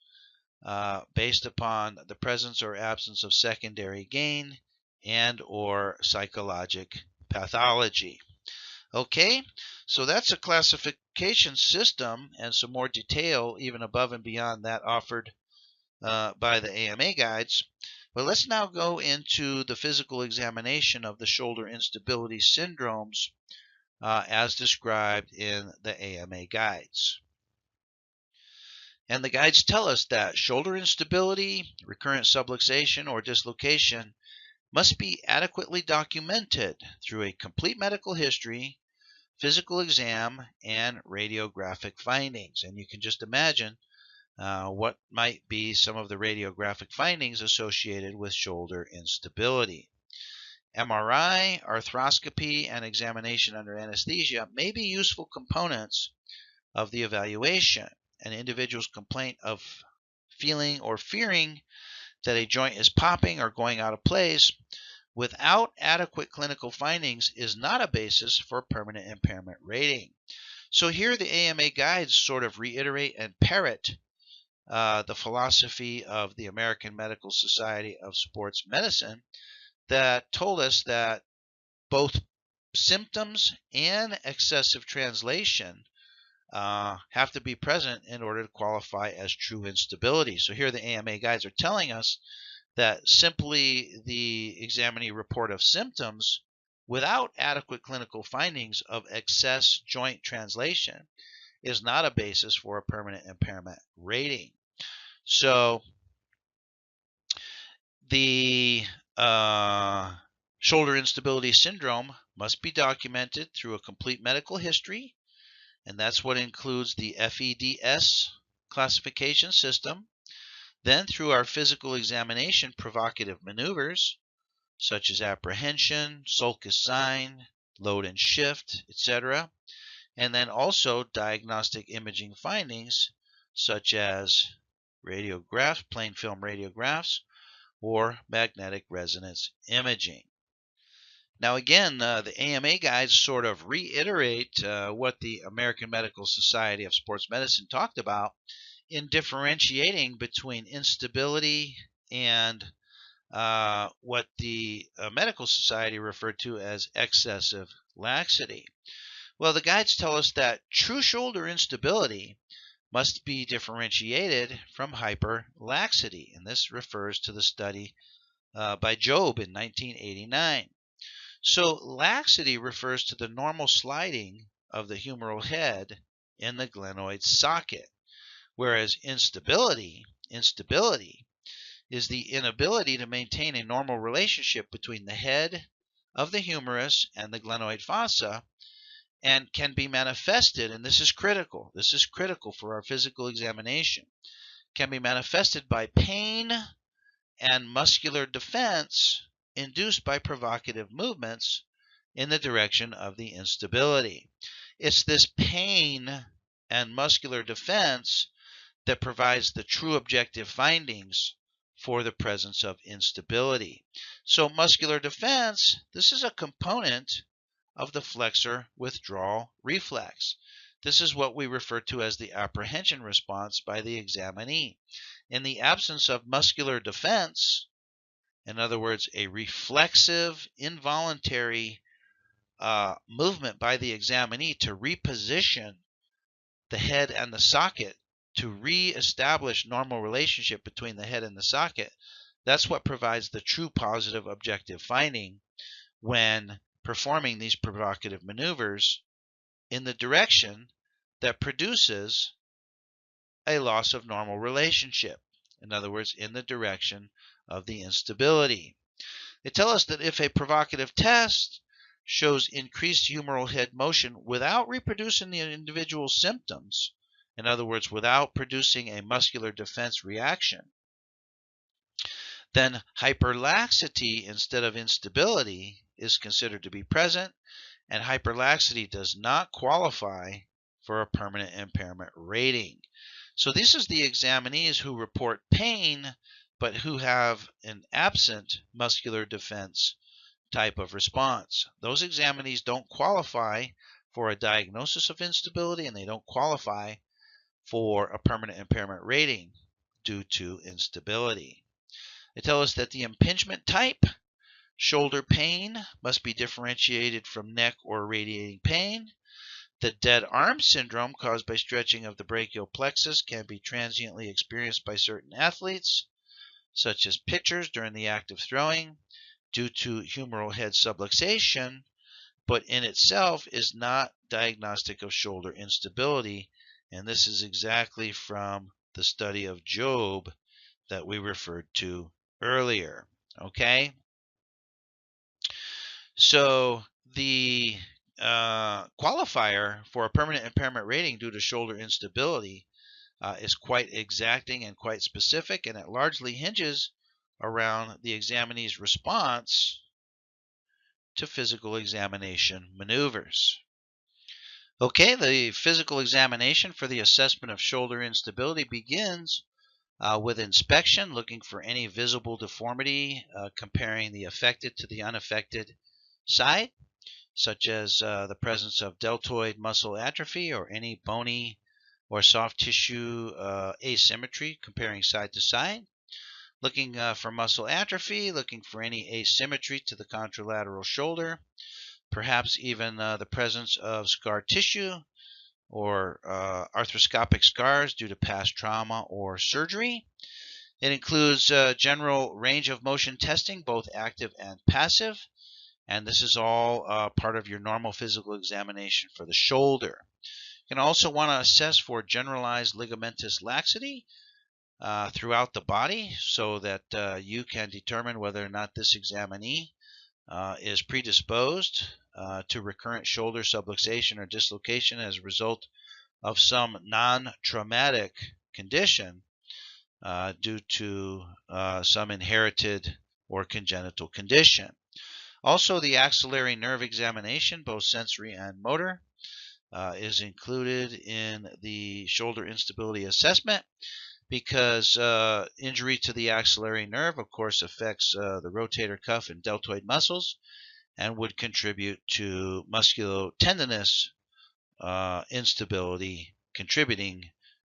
B: based upon the presence or absence of secondary gain and or psychologic pathology. Okay, so that's a classification system and some more detail even above and beyond that offered by the AMA guides. But let's now go into the physical examination of the shoulder instability syndromes as described in the AMA guides. And the guides tell us that shoulder instability, recurrent subluxation, or dislocation must be adequately documented through a complete medical history, physical exam, and radiographic findings. And you can just imagine what might be some of the radiographic findings associated with shoulder instability. MRI, arthroscopy, and examination under anesthesia may be useful components of the evaluation. An individual's complaint of feeling or fearing that a joint is popping or going out of place without adequate clinical findings is not a basis for permanent impairment rating. So here the AMA guides sort of reiterate and parrot the philosophy of the American Medical Society of Sports Medicine that told us that both symptoms and excessive translation have to be present in order to qualify as true instability. So here the AMA guides are telling us that simply the examinee report of symptoms without adequate clinical findings of excess joint translation is not a basis for a permanent impairment rating. So the shoulder instability syndrome must be documented through a complete medical history, and that's what includes the FEDS classification system. Then through our physical examination provocative maneuvers, such as apprehension, sulcus sign, load and shift, etc. And then also diagnostic imaging findings, such as radiographs, plain film radiographs, or magnetic resonance imaging. Now again, the AMA guides sort of reiterate what the American Medical Society of Sports Medicine talked about in differentiating between instability and what the medical society referred to as excessive laxity. Well, the guides tell us that true shoulder instability must be differentiated from hyperlaxity, and this refers to the study by Job in 1989. So laxity refers to the normal sliding of the humeral head in the glenoid socket, whereas instability is the inability to maintain a normal relationship between the head of the humerus and the glenoid fossa, and can be manifested, and this is critical for our physical examination, can be manifested by pain and muscular defense induced by provocative movements in the direction of the instability. It's this pain and muscular defense that provides the true objective findings for the presence of instability. So muscular defense, this is a component of the flexor withdrawal reflex. This is what we refer to as the apprehension response by the examinee. In the absence of muscular defense, in other words, a reflexive, involuntary movement by the examinee to reposition the head and the socket, to re-establish normal relationship between the head and the socket, that's what provides the true positive objective finding when performing these provocative maneuvers in the direction that produces a loss of normal relationship. In other words, in the direction of the instability. They tell us that if a provocative test shows increased humeral head motion without reproducing the individual symptoms, in other words, without producing a muscular defense reaction, then hyperlaxity instead of instability is considered to be present, and hyperlaxity does not qualify for a permanent impairment rating. So this is the examinees who report pain but who have an absent muscular defense type of response. Those examinees don't qualify for a diagnosis of instability, and they don't qualify for a permanent impairment rating due to instability. They tell us that the impingement type, shoulder pain, must be differentiated from neck or radiating pain. The dead arm syndrome caused by stretching of the brachial plexus can be transiently experienced by certain athletes, such as pitchers during the act of throwing, due to humeral head subluxation, but in itself is not diagnostic of shoulder instability. And this is exactly from the study of Job that we referred to earlier. Okay? So the qualifier for a permanent impairment rating due to shoulder instability is quite exacting and quite specific, and it largely hinges around the examinee's response to physical examination maneuvers. Okay, the physical examination for the assessment of shoulder instability begins with inspection, looking for any visible deformity, comparing the affected to the unaffected side, such as the presence of deltoid muscle atrophy or any bony or soft tissue asymmetry, comparing side to side. Looking for muscle atrophy, looking for any asymmetry to the contralateral shoulder, perhaps even the presence of scar tissue or arthroscopic scars due to past trauma or surgery. It includes general range of motion testing, both active and passive, and this is all part of your normal physical examination for the shoulder. You can also want to assess for generalized ligamentous laxity throughout the body, so that you can determine whether or not this examinee is predisposed to recurrent shoulder subluxation or dislocation as a result of some non-traumatic condition due to some inherited or congenital condition. Also, the axillary nerve examination, both sensory and motor, is included in the shoulder instability assessment, because injury to the axillary nerve, of course, affects the rotator cuff and deltoid muscles and would contribute to musculotendinous instability, contributing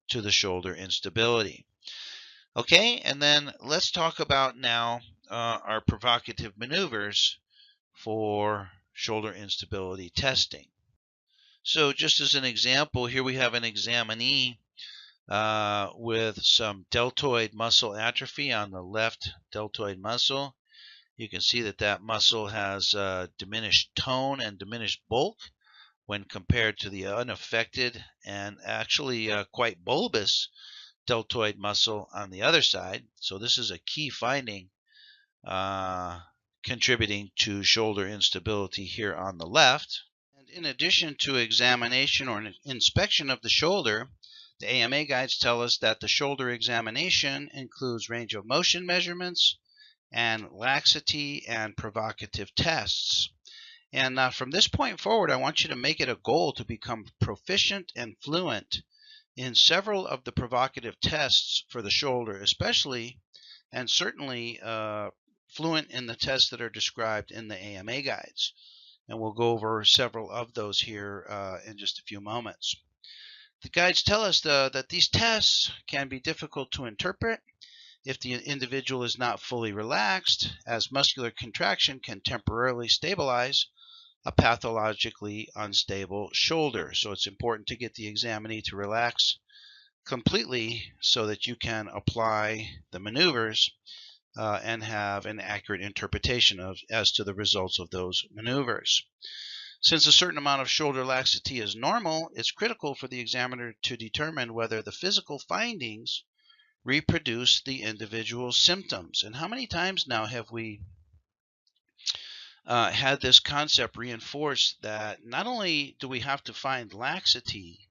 B: to the shoulder instability. Okay, and then let's talk about now our provocative maneuvers for shoulder instability testing. So just as an example, here we have an examinee with some deltoid muscle atrophy on the left deltoid muscle. You can see that that muscle has diminished tone and diminished bulk when compared to the unaffected and actually quite bulbous deltoid muscle on the other side. So this is a key finding contributing to shoulder instability here on the left. And in addition to examination or an inspection of the shoulder, the AMA guides tell us that the shoulder examination includes range of motion measurements and laxity and provocative tests. And from this point forward, I want you to make it a goal to become proficient and fluent in several of the provocative tests for the shoulder, especially and certainly fluent in the tests that are described in the AMA guides. And we'll go over several of those here in just a few moments. The guides tell us that these tests can be difficult to interpret if the individual is not fully relaxed, as muscular contraction can temporarily stabilize a pathologically unstable shoulder. So it's important to get the examinee to relax completely so that you can apply the maneuvers and have an accurate interpretation as to the results of those maneuvers. Since a certain amount of shoulder laxity is normal, it's critical for the examiner to determine whether the physical findings reproduce the individual's symptoms. And how many times now have we had this concept reinforced that not only do we have to find laxity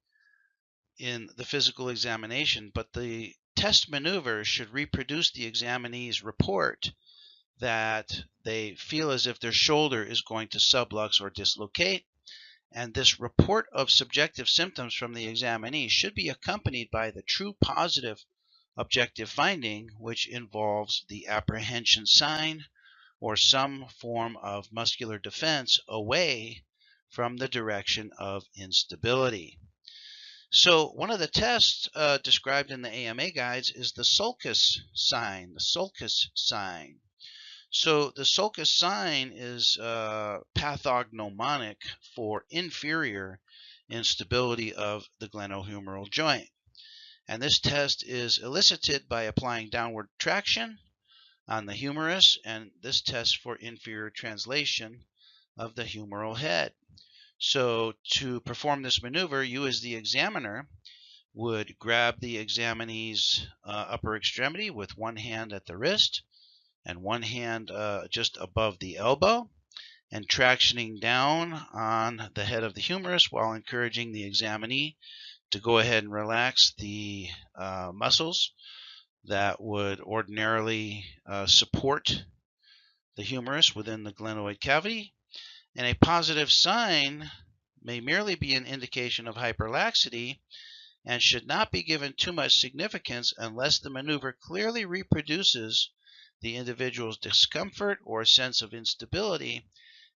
B: in the physical examination, but the test maneuver should reproduce the examinee's report that they feel as if their shoulder is going to sublux or dislocate. And this report of subjective symptoms from the examinee should be accompanied by the true positive objective finding, which involves the apprehension sign or some form of muscular defense away from the direction of instability. So one of the tests described in the AMA guides is the sulcus sign, So the sulcus sign is pathognomonic for inferior instability of the glenohumeral joint. And this test is elicited by applying downward traction on the humerus, and this test for inferior translation of the humeral head. So to perform this maneuver, you as the examiner would grab the examinee's upper extremity with one hand at the wrist and one hand just above the elbow, and tractioning down on the head of the humerus while encouraging the examinee to go ahead and relax the muscles that would ordinarily support the humerus within the glenoid cavity. And a positive sign may merely be an indication of hyperlaxity and should not be given too much significance unless the maneuver clearly reproduces the individual's discomfort or sense of instability,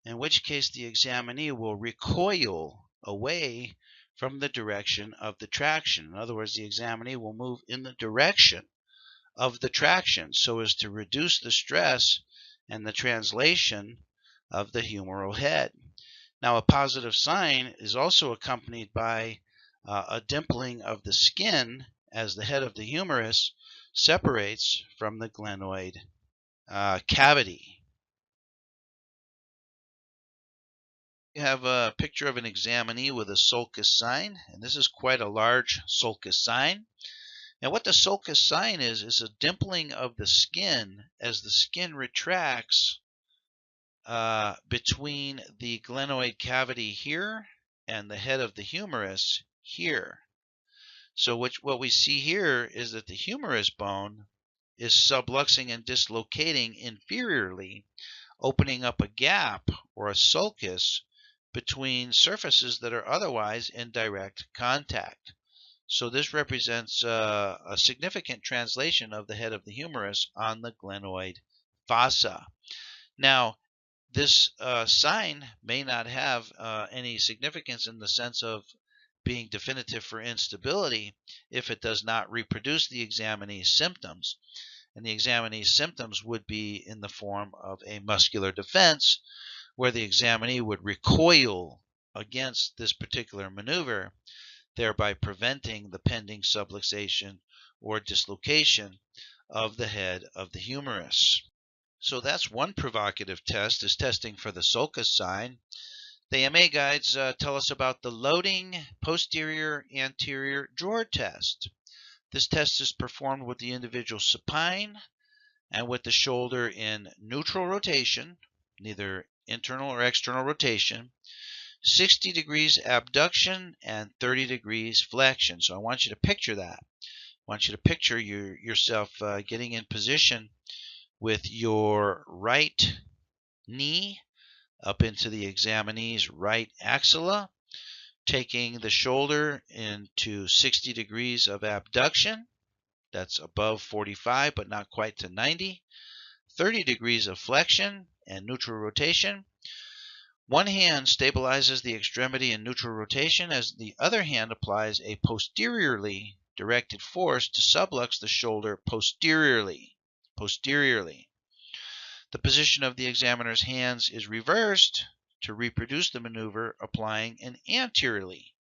B: in which case the examinee will recoil away from the direction of the traction. In other words, the examinee will move in the direction of the traction so as to reduce the stress and the translation of the humeral head. Now, a positive sign is also accompanied by a dimpling of the skin as the head of the humerus separates from the glenoid cavity. You have a picture of an examinee with a sulcus sign, and this is quite a large sulcus sign. And what the sulcus sign is a dimpling of the skin as the skin retracts between the glenoid cavity here and the head of the humerus here. So what we see here is that the humerus bone is subluxing and dislocating inferiorly, opening up a gap or a sulcus between surfaces that are otherwise in direct contact. So this represents a significant translation of the head of the humerus on the glenoid fossa. Now, this sign may not have any significance in the sense of being definitive for instability if it does not reproduce the examinee's symptoms. And the examinee's symptoms would be in the form of a muscular defense, where the examinee would recoil against this particular maneuver, thereby preventing the pending subluxation or dislocation of the head of the humerus. So that's one provocative test, is testing for the sulcus sign. The AMA guides tell us about the loading posterior anterior drawer test. This test is performed with the individual supine and with the shoulder in neutral rotation, neither internal or external rotation, 60 degrees abduction and 30 degrees flexion. So I want you to picture that. I want you to picture yourself getting in position with your right knee up into the examinee's right axilla, taking the shoulder into 60 degrees of abduction. That's above 45, but not quite to 90. 30 degrees of flexion and neutral rotation. One hand stabilizes the extremity in neutral rotation as the other hand applies a posteriorly directed force to sublux the shoulder posteriorly. The position of the examiner's hands is reversed to reproduce the maneuver, applying an anteriorly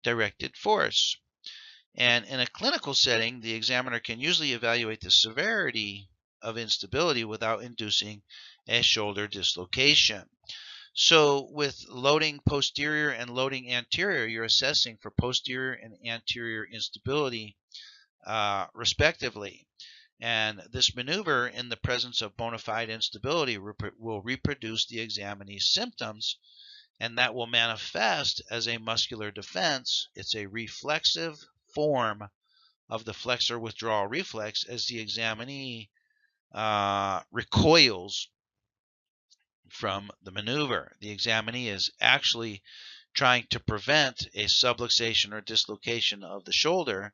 B: directed force. And in a clinical setting, the examiner can usually evaluate the severity of instability without inducing a shoulder dislocation. So with loading posterior and loading anterior, you're assessing for posterior and anterior instability respectively. And this maneuver, in the presence of bona fide instability, will reproduce the examinee's symptoms, and that will manifest as a muscular defense. It's a reflexive form of the flexor withdrawal reflex as the examinee recoils from the maneuver. The examinee is actually trying to prevent a subluxation or dislocation of the shoulder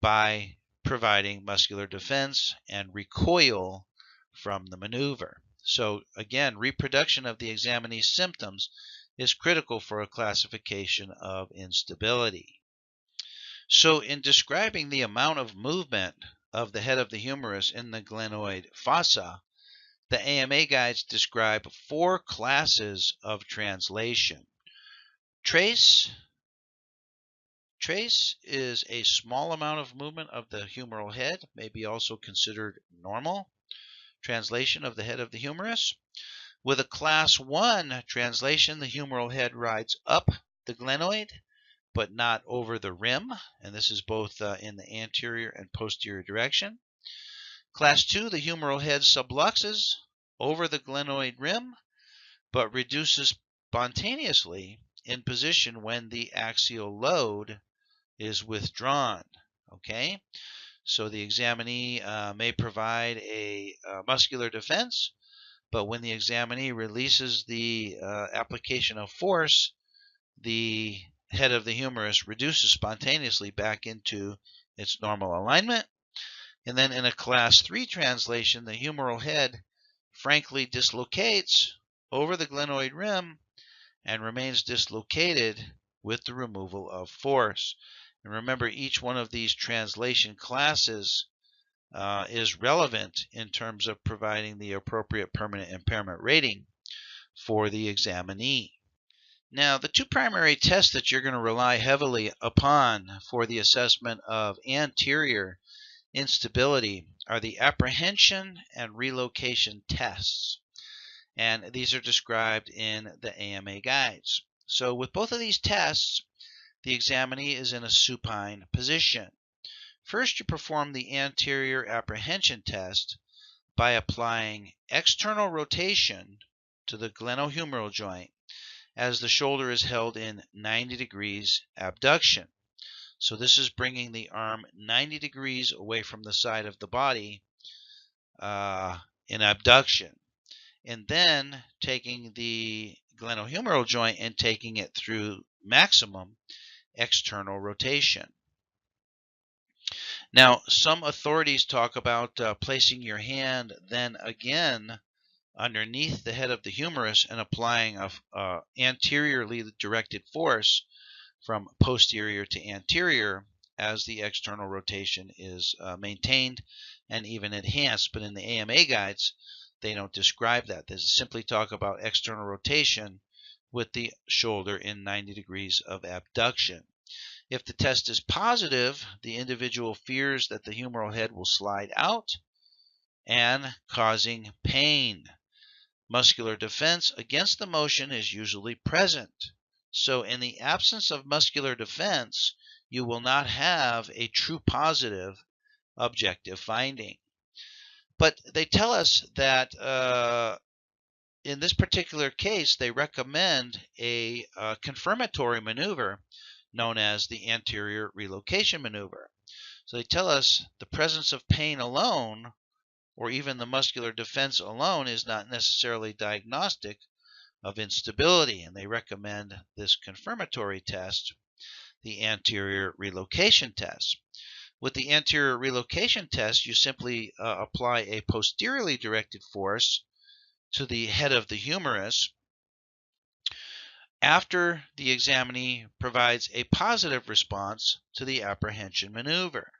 B: by providing muscular defense and recoil from the maneuver. So again, reproduction of the examinee's symptoms is critical for a classification of instability. So in describing the amount of movement of the head of the humerus in the glenoid fossa, the AMA guides describe 4 classes of translation. Trace is a small amount of movement of the humeral head, may be also considered normal translation of the head of the humerus. With a class 1 translation, the humeral head rides up the glenoid, but not over the rim, and this is both in the anterior and posterior direction. Class 2, the humeral head subluxes over the glenoid rim, but reduces spontaneously in position when the axial load is withdrawn. Okay, so the examinee may provide a muscular defense, but when the examinee releases the application of force, the head of the humerus reduces spontaneously back into its normal alignment. And then in a class 3 translation, the humeral head frankly dislocates over the glenoid rim and remains dislocated with the removal of force. And remember, each one of these translation classes is relevant in terms of providing the appropriate permanent impairment rating for the examinee. Now, the 2 primary tests that you're going to rely heavily upon for the assessment of anterior instability are the apprehension and relocation tests. And these are described in the AMA guides. So with both of these tests, the examinee is in a supine position. First, you perform the anterior apprehension test by applying external rotation to the glenohumeral joint as the shoulder is held in 90 degrees abduction. So this is bringing the arm 90 degrees away from the side of the body in abduction. And then taking the glenohumeral joint and taking it through maximum external rotation. Now, some authorities talk about placing your hand then again underneath the head of the humerus and applying a anteriorly directed force from posterior to anterior as the external rotation is maintained and even enhanced. But in the AMA guides, they don't describe that. They simply talk about external rotation with the shoulder in 90 degrees of abduction. If the test is positive, the individual fears that the humeral head will slide out and causing pain. Muscular defense against the motion is usually present. So in the absence of muscular defense, you will not have a true positive objective finding. But they tell us that in this particular case, they recommend a confirmatory maneuver known as the anterior relocation maneuver. So they tell us the presence of pain alone, or even the muscular defense alone, is not necessarily diagnostic of instability, and they recommend this confirmatory test, the anterior relocation test. With the anterior relocation test, you simply apply a posteriorly directed force to the head of the humerus after the examinee provides a positive response to the apprehension maneuver.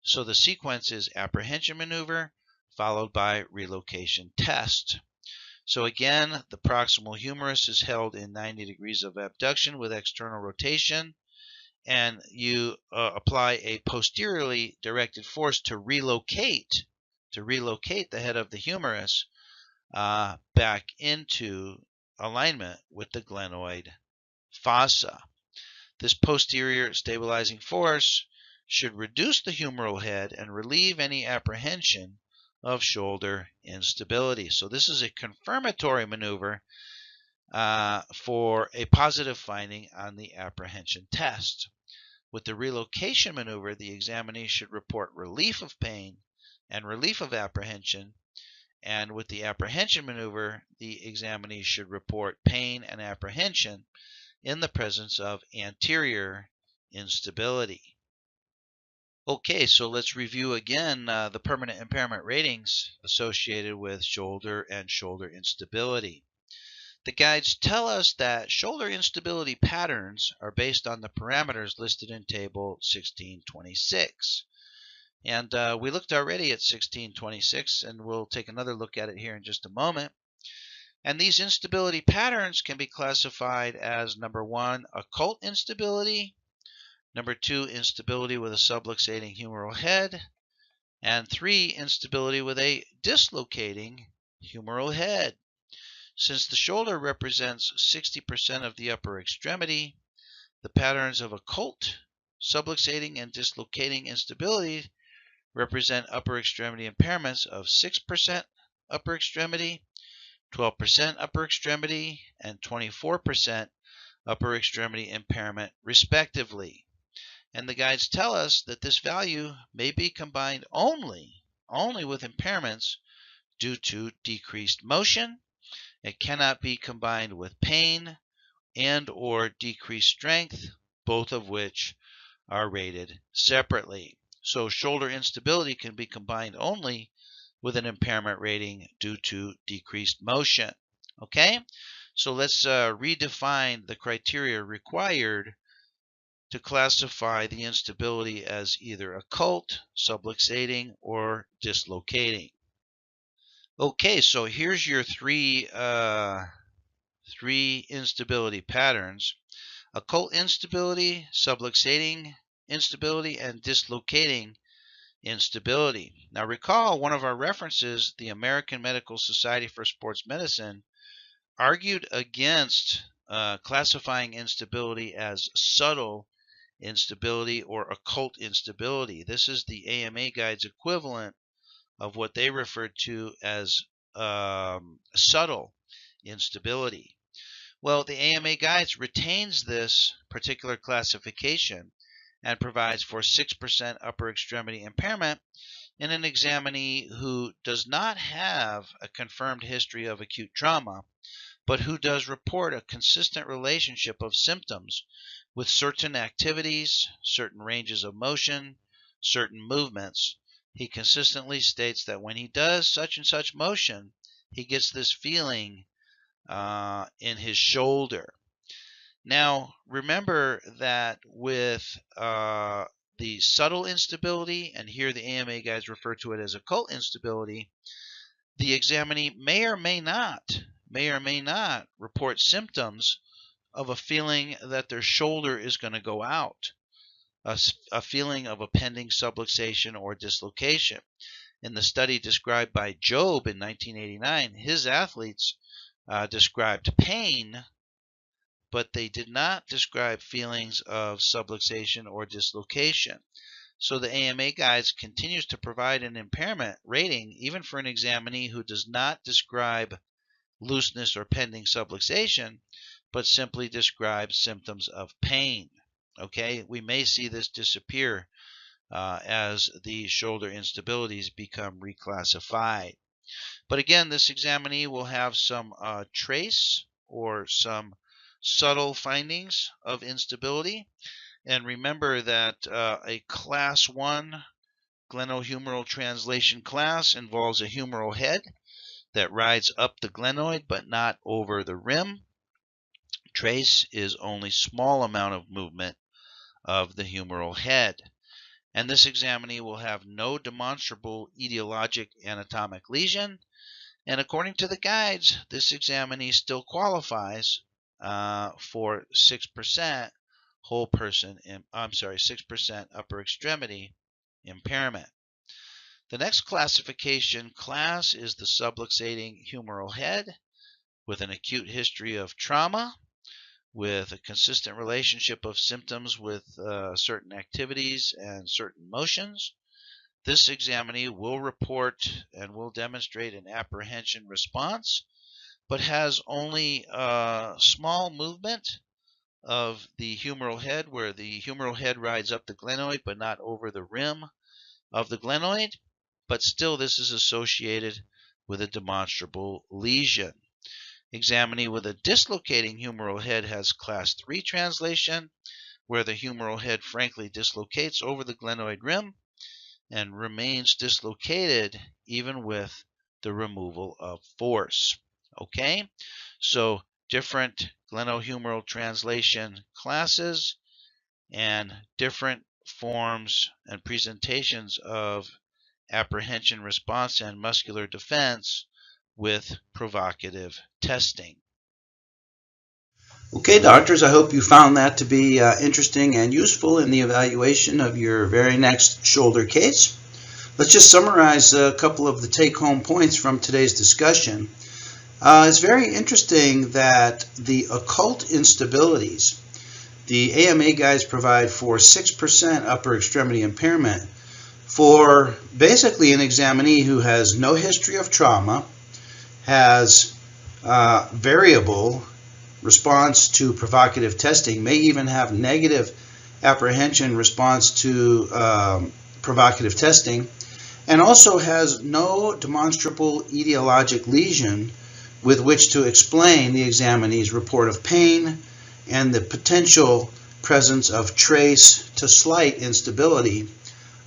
B: So the sequence is apprehension maneuver followed by relocation test. So again, the proximal humerus is held in 90 degrees of abduction with external rotation, and you apply a posteriorly directed force to relocate the head of the humerus back into alignment with the glenoid fossa. This posterior stabilizing force should reduce the humeral head and relieve any apprehension of shoulder instability. So this is a confirmatory maneuver for a positive finding on the apprehension test. With the relocation maneuver, the examinee should report relief of pain and relief of apprehension. And with the apprehension maneuver, the examinee should report pain and apprehension in the presence of anterior instability. Okay, so let's review again the permanent impairment ratings associated with shoulder and shoulder instability. The guides tell us that shoulder instability patterns are based on the parameters listed in Table 1626. And we looked already at 1626, and we'll take another look at it here in just a moment. And these instability patterns can be classified as number 1, occult instability, number 2, instability with a subluxating humeral head, and 3, instability with a dislocating humeral head. Since the shoulder represents 60% of the upper extremity, the patterns of occult, subluxating, and dislocating instability represent upper extremity impairments of 6% upper extremity, 12% upper extremity, and 24% upper extremity impairment, respectively. And the guides tell us that this value may be combined only with impairments due to decreased motion. It cannot be combined with pain and or decreased strength, both of which are rated separately. So shoulder instability can be combined only with an impairment rating due to decreased motion. Okay, so let's redefine the criteria required to classify the instability as either occult, subluxating, or dislocating. Okay, so here's your three instability patterns: occult instability, subluxating instability, and dislocating instability. Now recall one of our references, the American Medical Society for Sports Medicine, argued against classifying instability as subtle instability or occult instability. This is the AMA guide's equivalent of what they referred to as subtle instability. Well, the AMA guides retains this particular classification and provides for 6% upper extremity impairment in an examinee who does not have a confirmed history of acute trauma, but who does report a consistent relationship of symptoms with certain activities, certain ranges of motion, certain movements. He consistently states that when he does such and such motion, he gets this feeling in his shoulder. Now, remember that with the subtle instability, and here the AMA guys refer to it as occult instability, the examinee may or may not report symptoms of a feeling that their shoulder is going to go out, a feeling of a pending subluxation or dislocation. In the study described by Job in 1989, his athletes described pain but they did not describe feelings of subluxation or dislocation. So the AMA guides continues to provide an impairment rating even for an examinee who does not describe looseness or pending subluxation, but simply describes symptoms of pain. Okay, we may see this disappear as the shoulder instabilities become reclassified. But again, this examinee will have some trace or some subtle findings of instability. And remember that a class 1 glenohumeral translation class involves a humeral head that rides up the glenoid but not over the rim. Trace is only small amount of movement of the humeral head. And this examinee will have no demonstrable etiologic anatomic lesion. And according to the guides, this examinee still qualifies for 6% whole person, 6% upper extremity impairment. The next classification class is the subluxating humeral head with an acute history of trauma, with a consistent relationship of symptoms with certain activities and certain motions. This examinee will report and will demonstrate an apprehension response, but has only a small movement of the humeral head, where the humeral head rides up the glenoid but not over the rim of the glenoid. But still, this is associated with a demonstrable lesion. Examinee with a dislocating humeral head has class 3 translation, where the humeral head frankly dislocates over the glenoid rim and remains dislocated even with the removal of force. Okay, so different glenohumeral translation classes and different forms and presentations of apprehension response and muscular defense with provocative testing.
A: Okay, doctors, I hope you found that to be interesting and useful in the evaluation of your very next shoulder case. Let's just summarize a couple of the take-home points from today's discussion. It's very interesting that the occult instabilities, the AMA guides provide for 6% upper extremity impairment for basically an examinee who has no history of trauma, has variable response to provocative testing, may even have negative apprehension response to provocative testing, and also has no demonstrable etiologic lesion with which to explain the examinee's report of pain and the potential presence of trace to slight instability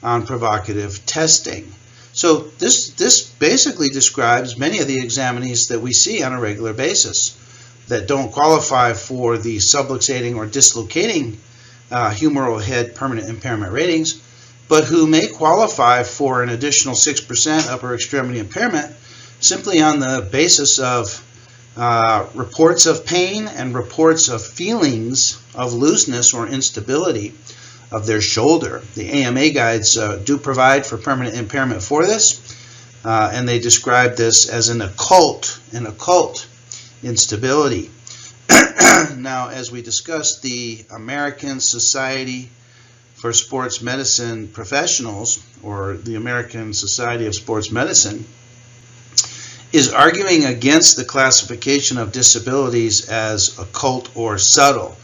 A: on provocative testing. So this basically describes many of the examinees that we see on a regular basis that don't qualify for the subluxating or dislocating humeral head permanent impairment ratings, but who may qualify for an additional 6% upper extremity impairment simply on the basis of reports of pain and reports of feelings of looseness or instability of their shoulder. The AMA guides do provide for permanent impairment for this, and they describe this as an occult instability. Now, as we discussed, the American Society for Sports Medicine Professionals, or the American Society of Sports Medicine, is arguing against the classification of disabilities as occult or subtle.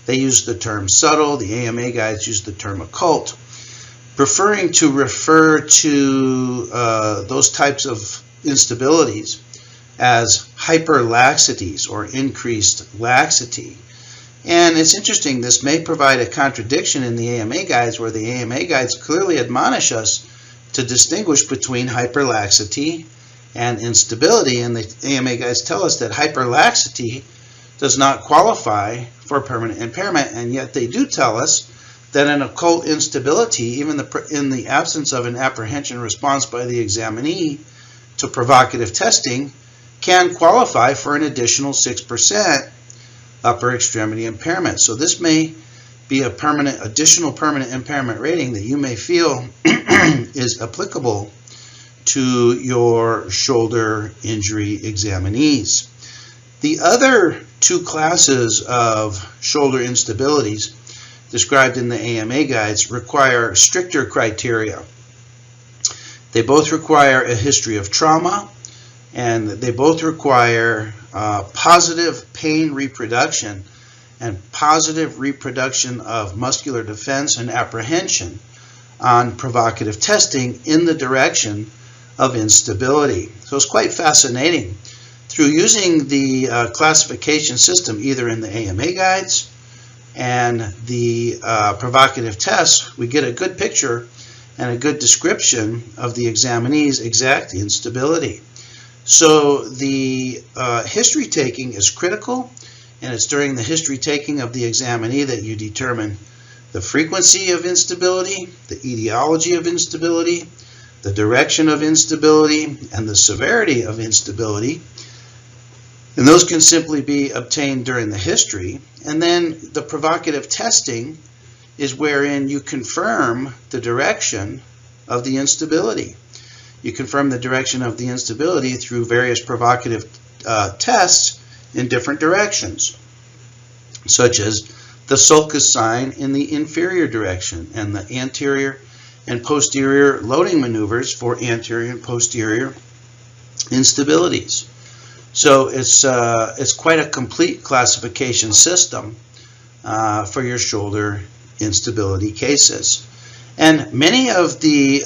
A: They use the term subtle, the AMA guides use the term occult, preferring to refer to those types of instabilities as hyperlaxities or increased laxity. And it's interesting, this may provide a contradiction in the AMA guides, where the AMA guides clearly admonish us to distinguish between hyperlaxity and instability, and the AMA guides tell us that hyperlaxity does not qualify for permanent impairment, and yet they do tell us that an occult instability, even in the absence of an apprehension response by the examinee to provocative testing, can qualify for an additional 6% upper extremity impairment. So this may be a additional permanent impairment rating that you may feel is applicable to your shoulder injury examinees. The other two classes of shoulder instabilities described in the AMA guides require stricter criteria. They both require a history of trauma, and they both require positive pain reproduction and positive reproduction of muscular defense and apprehension on provocative testing in the direction of instability. So it's quite fascinating. Through using the classification system either in the AMA guides and the provocative tests, we get a good picture and a good description of the examinee's exact instability. So the history taking is critical, and it's during the history taking of the examinee that you determine the frequency of instability, the etiology of instability, the direction of instability, and the severity of instability. And those can simply be obtained during the history. And then the provocative testing is wherein you confirm the direction of the instability. You confirm the direction of the instability through various provocative tests in different directions, such as the sulcus sign in the inferior direction and the anterior and posterior loading maneuvers for anterior and posterior instabilities. So it's quite a complete classification system for your shoulder instability cases. And many of the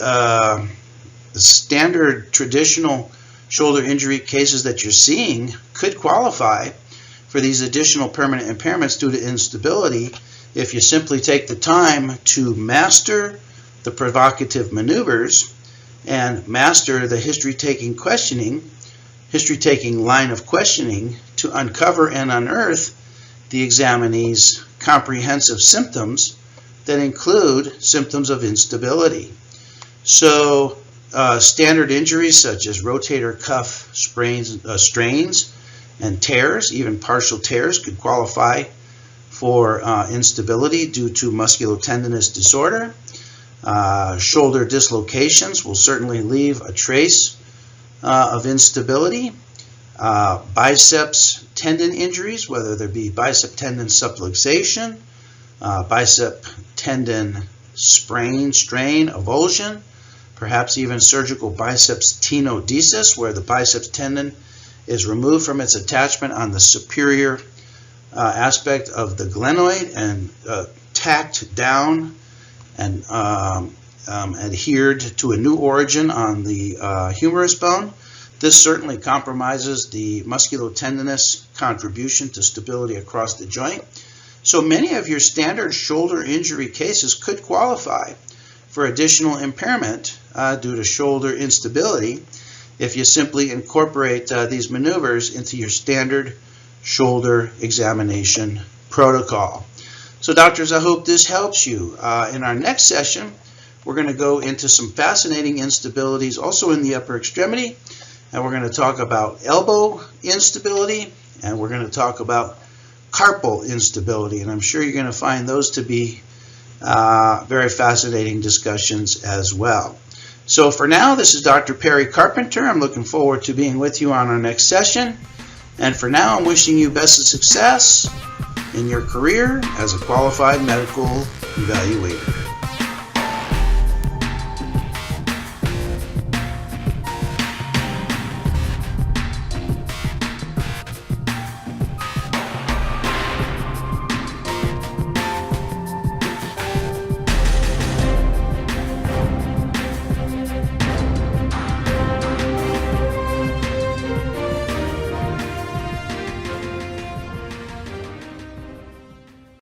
A: standard traditional shoulder injury cases that you're seeing could qualify for these additional permanent impairments due to instability if you simply take the time to master the provocative maneuvers and master the history-taking line of questioning to uncover and unearth the examinee's comprehensive symptoms that include symptoms of instability. So standard injuries such as rotator cuff strains and tears, even partial tears, could qualify for instability due to musculotendinous disorder. Shoulder dislocations will certainly leave a trace of instability. Biceps tendon injuries, whether there be bicep tendon subluxation, bicep tendon sprain, strain, avulsion, perhaps even surgical biceps tenodesis, where the biceps tendon is removed from its attachment on the superior aspect of the glenoid and tacked down and adhered to a new origin on the humerus bone. This certainly compromises the musculotendinous contribution to stability across the joint. So many of your standard shoulder injury cases could qualify for additional impairment due to shoulder instability if you simply incorporate these maneuvers into your standard shoulder examination protocol. So doctors, I hope this helps you. In our next session, we're going to go into some fascinating instabilities also in the upper extremity, and we're going to talk about elbow instability, and we're going to talk about carpal instability, and I'm sure you're going to find those to be very fascinating discussions as well. So for now, this is Dr. Perry Carpenter. I'm looking forward to being with you on our next session. And for now, I'm wishing you best of success in your career as a qualified medical evaluator.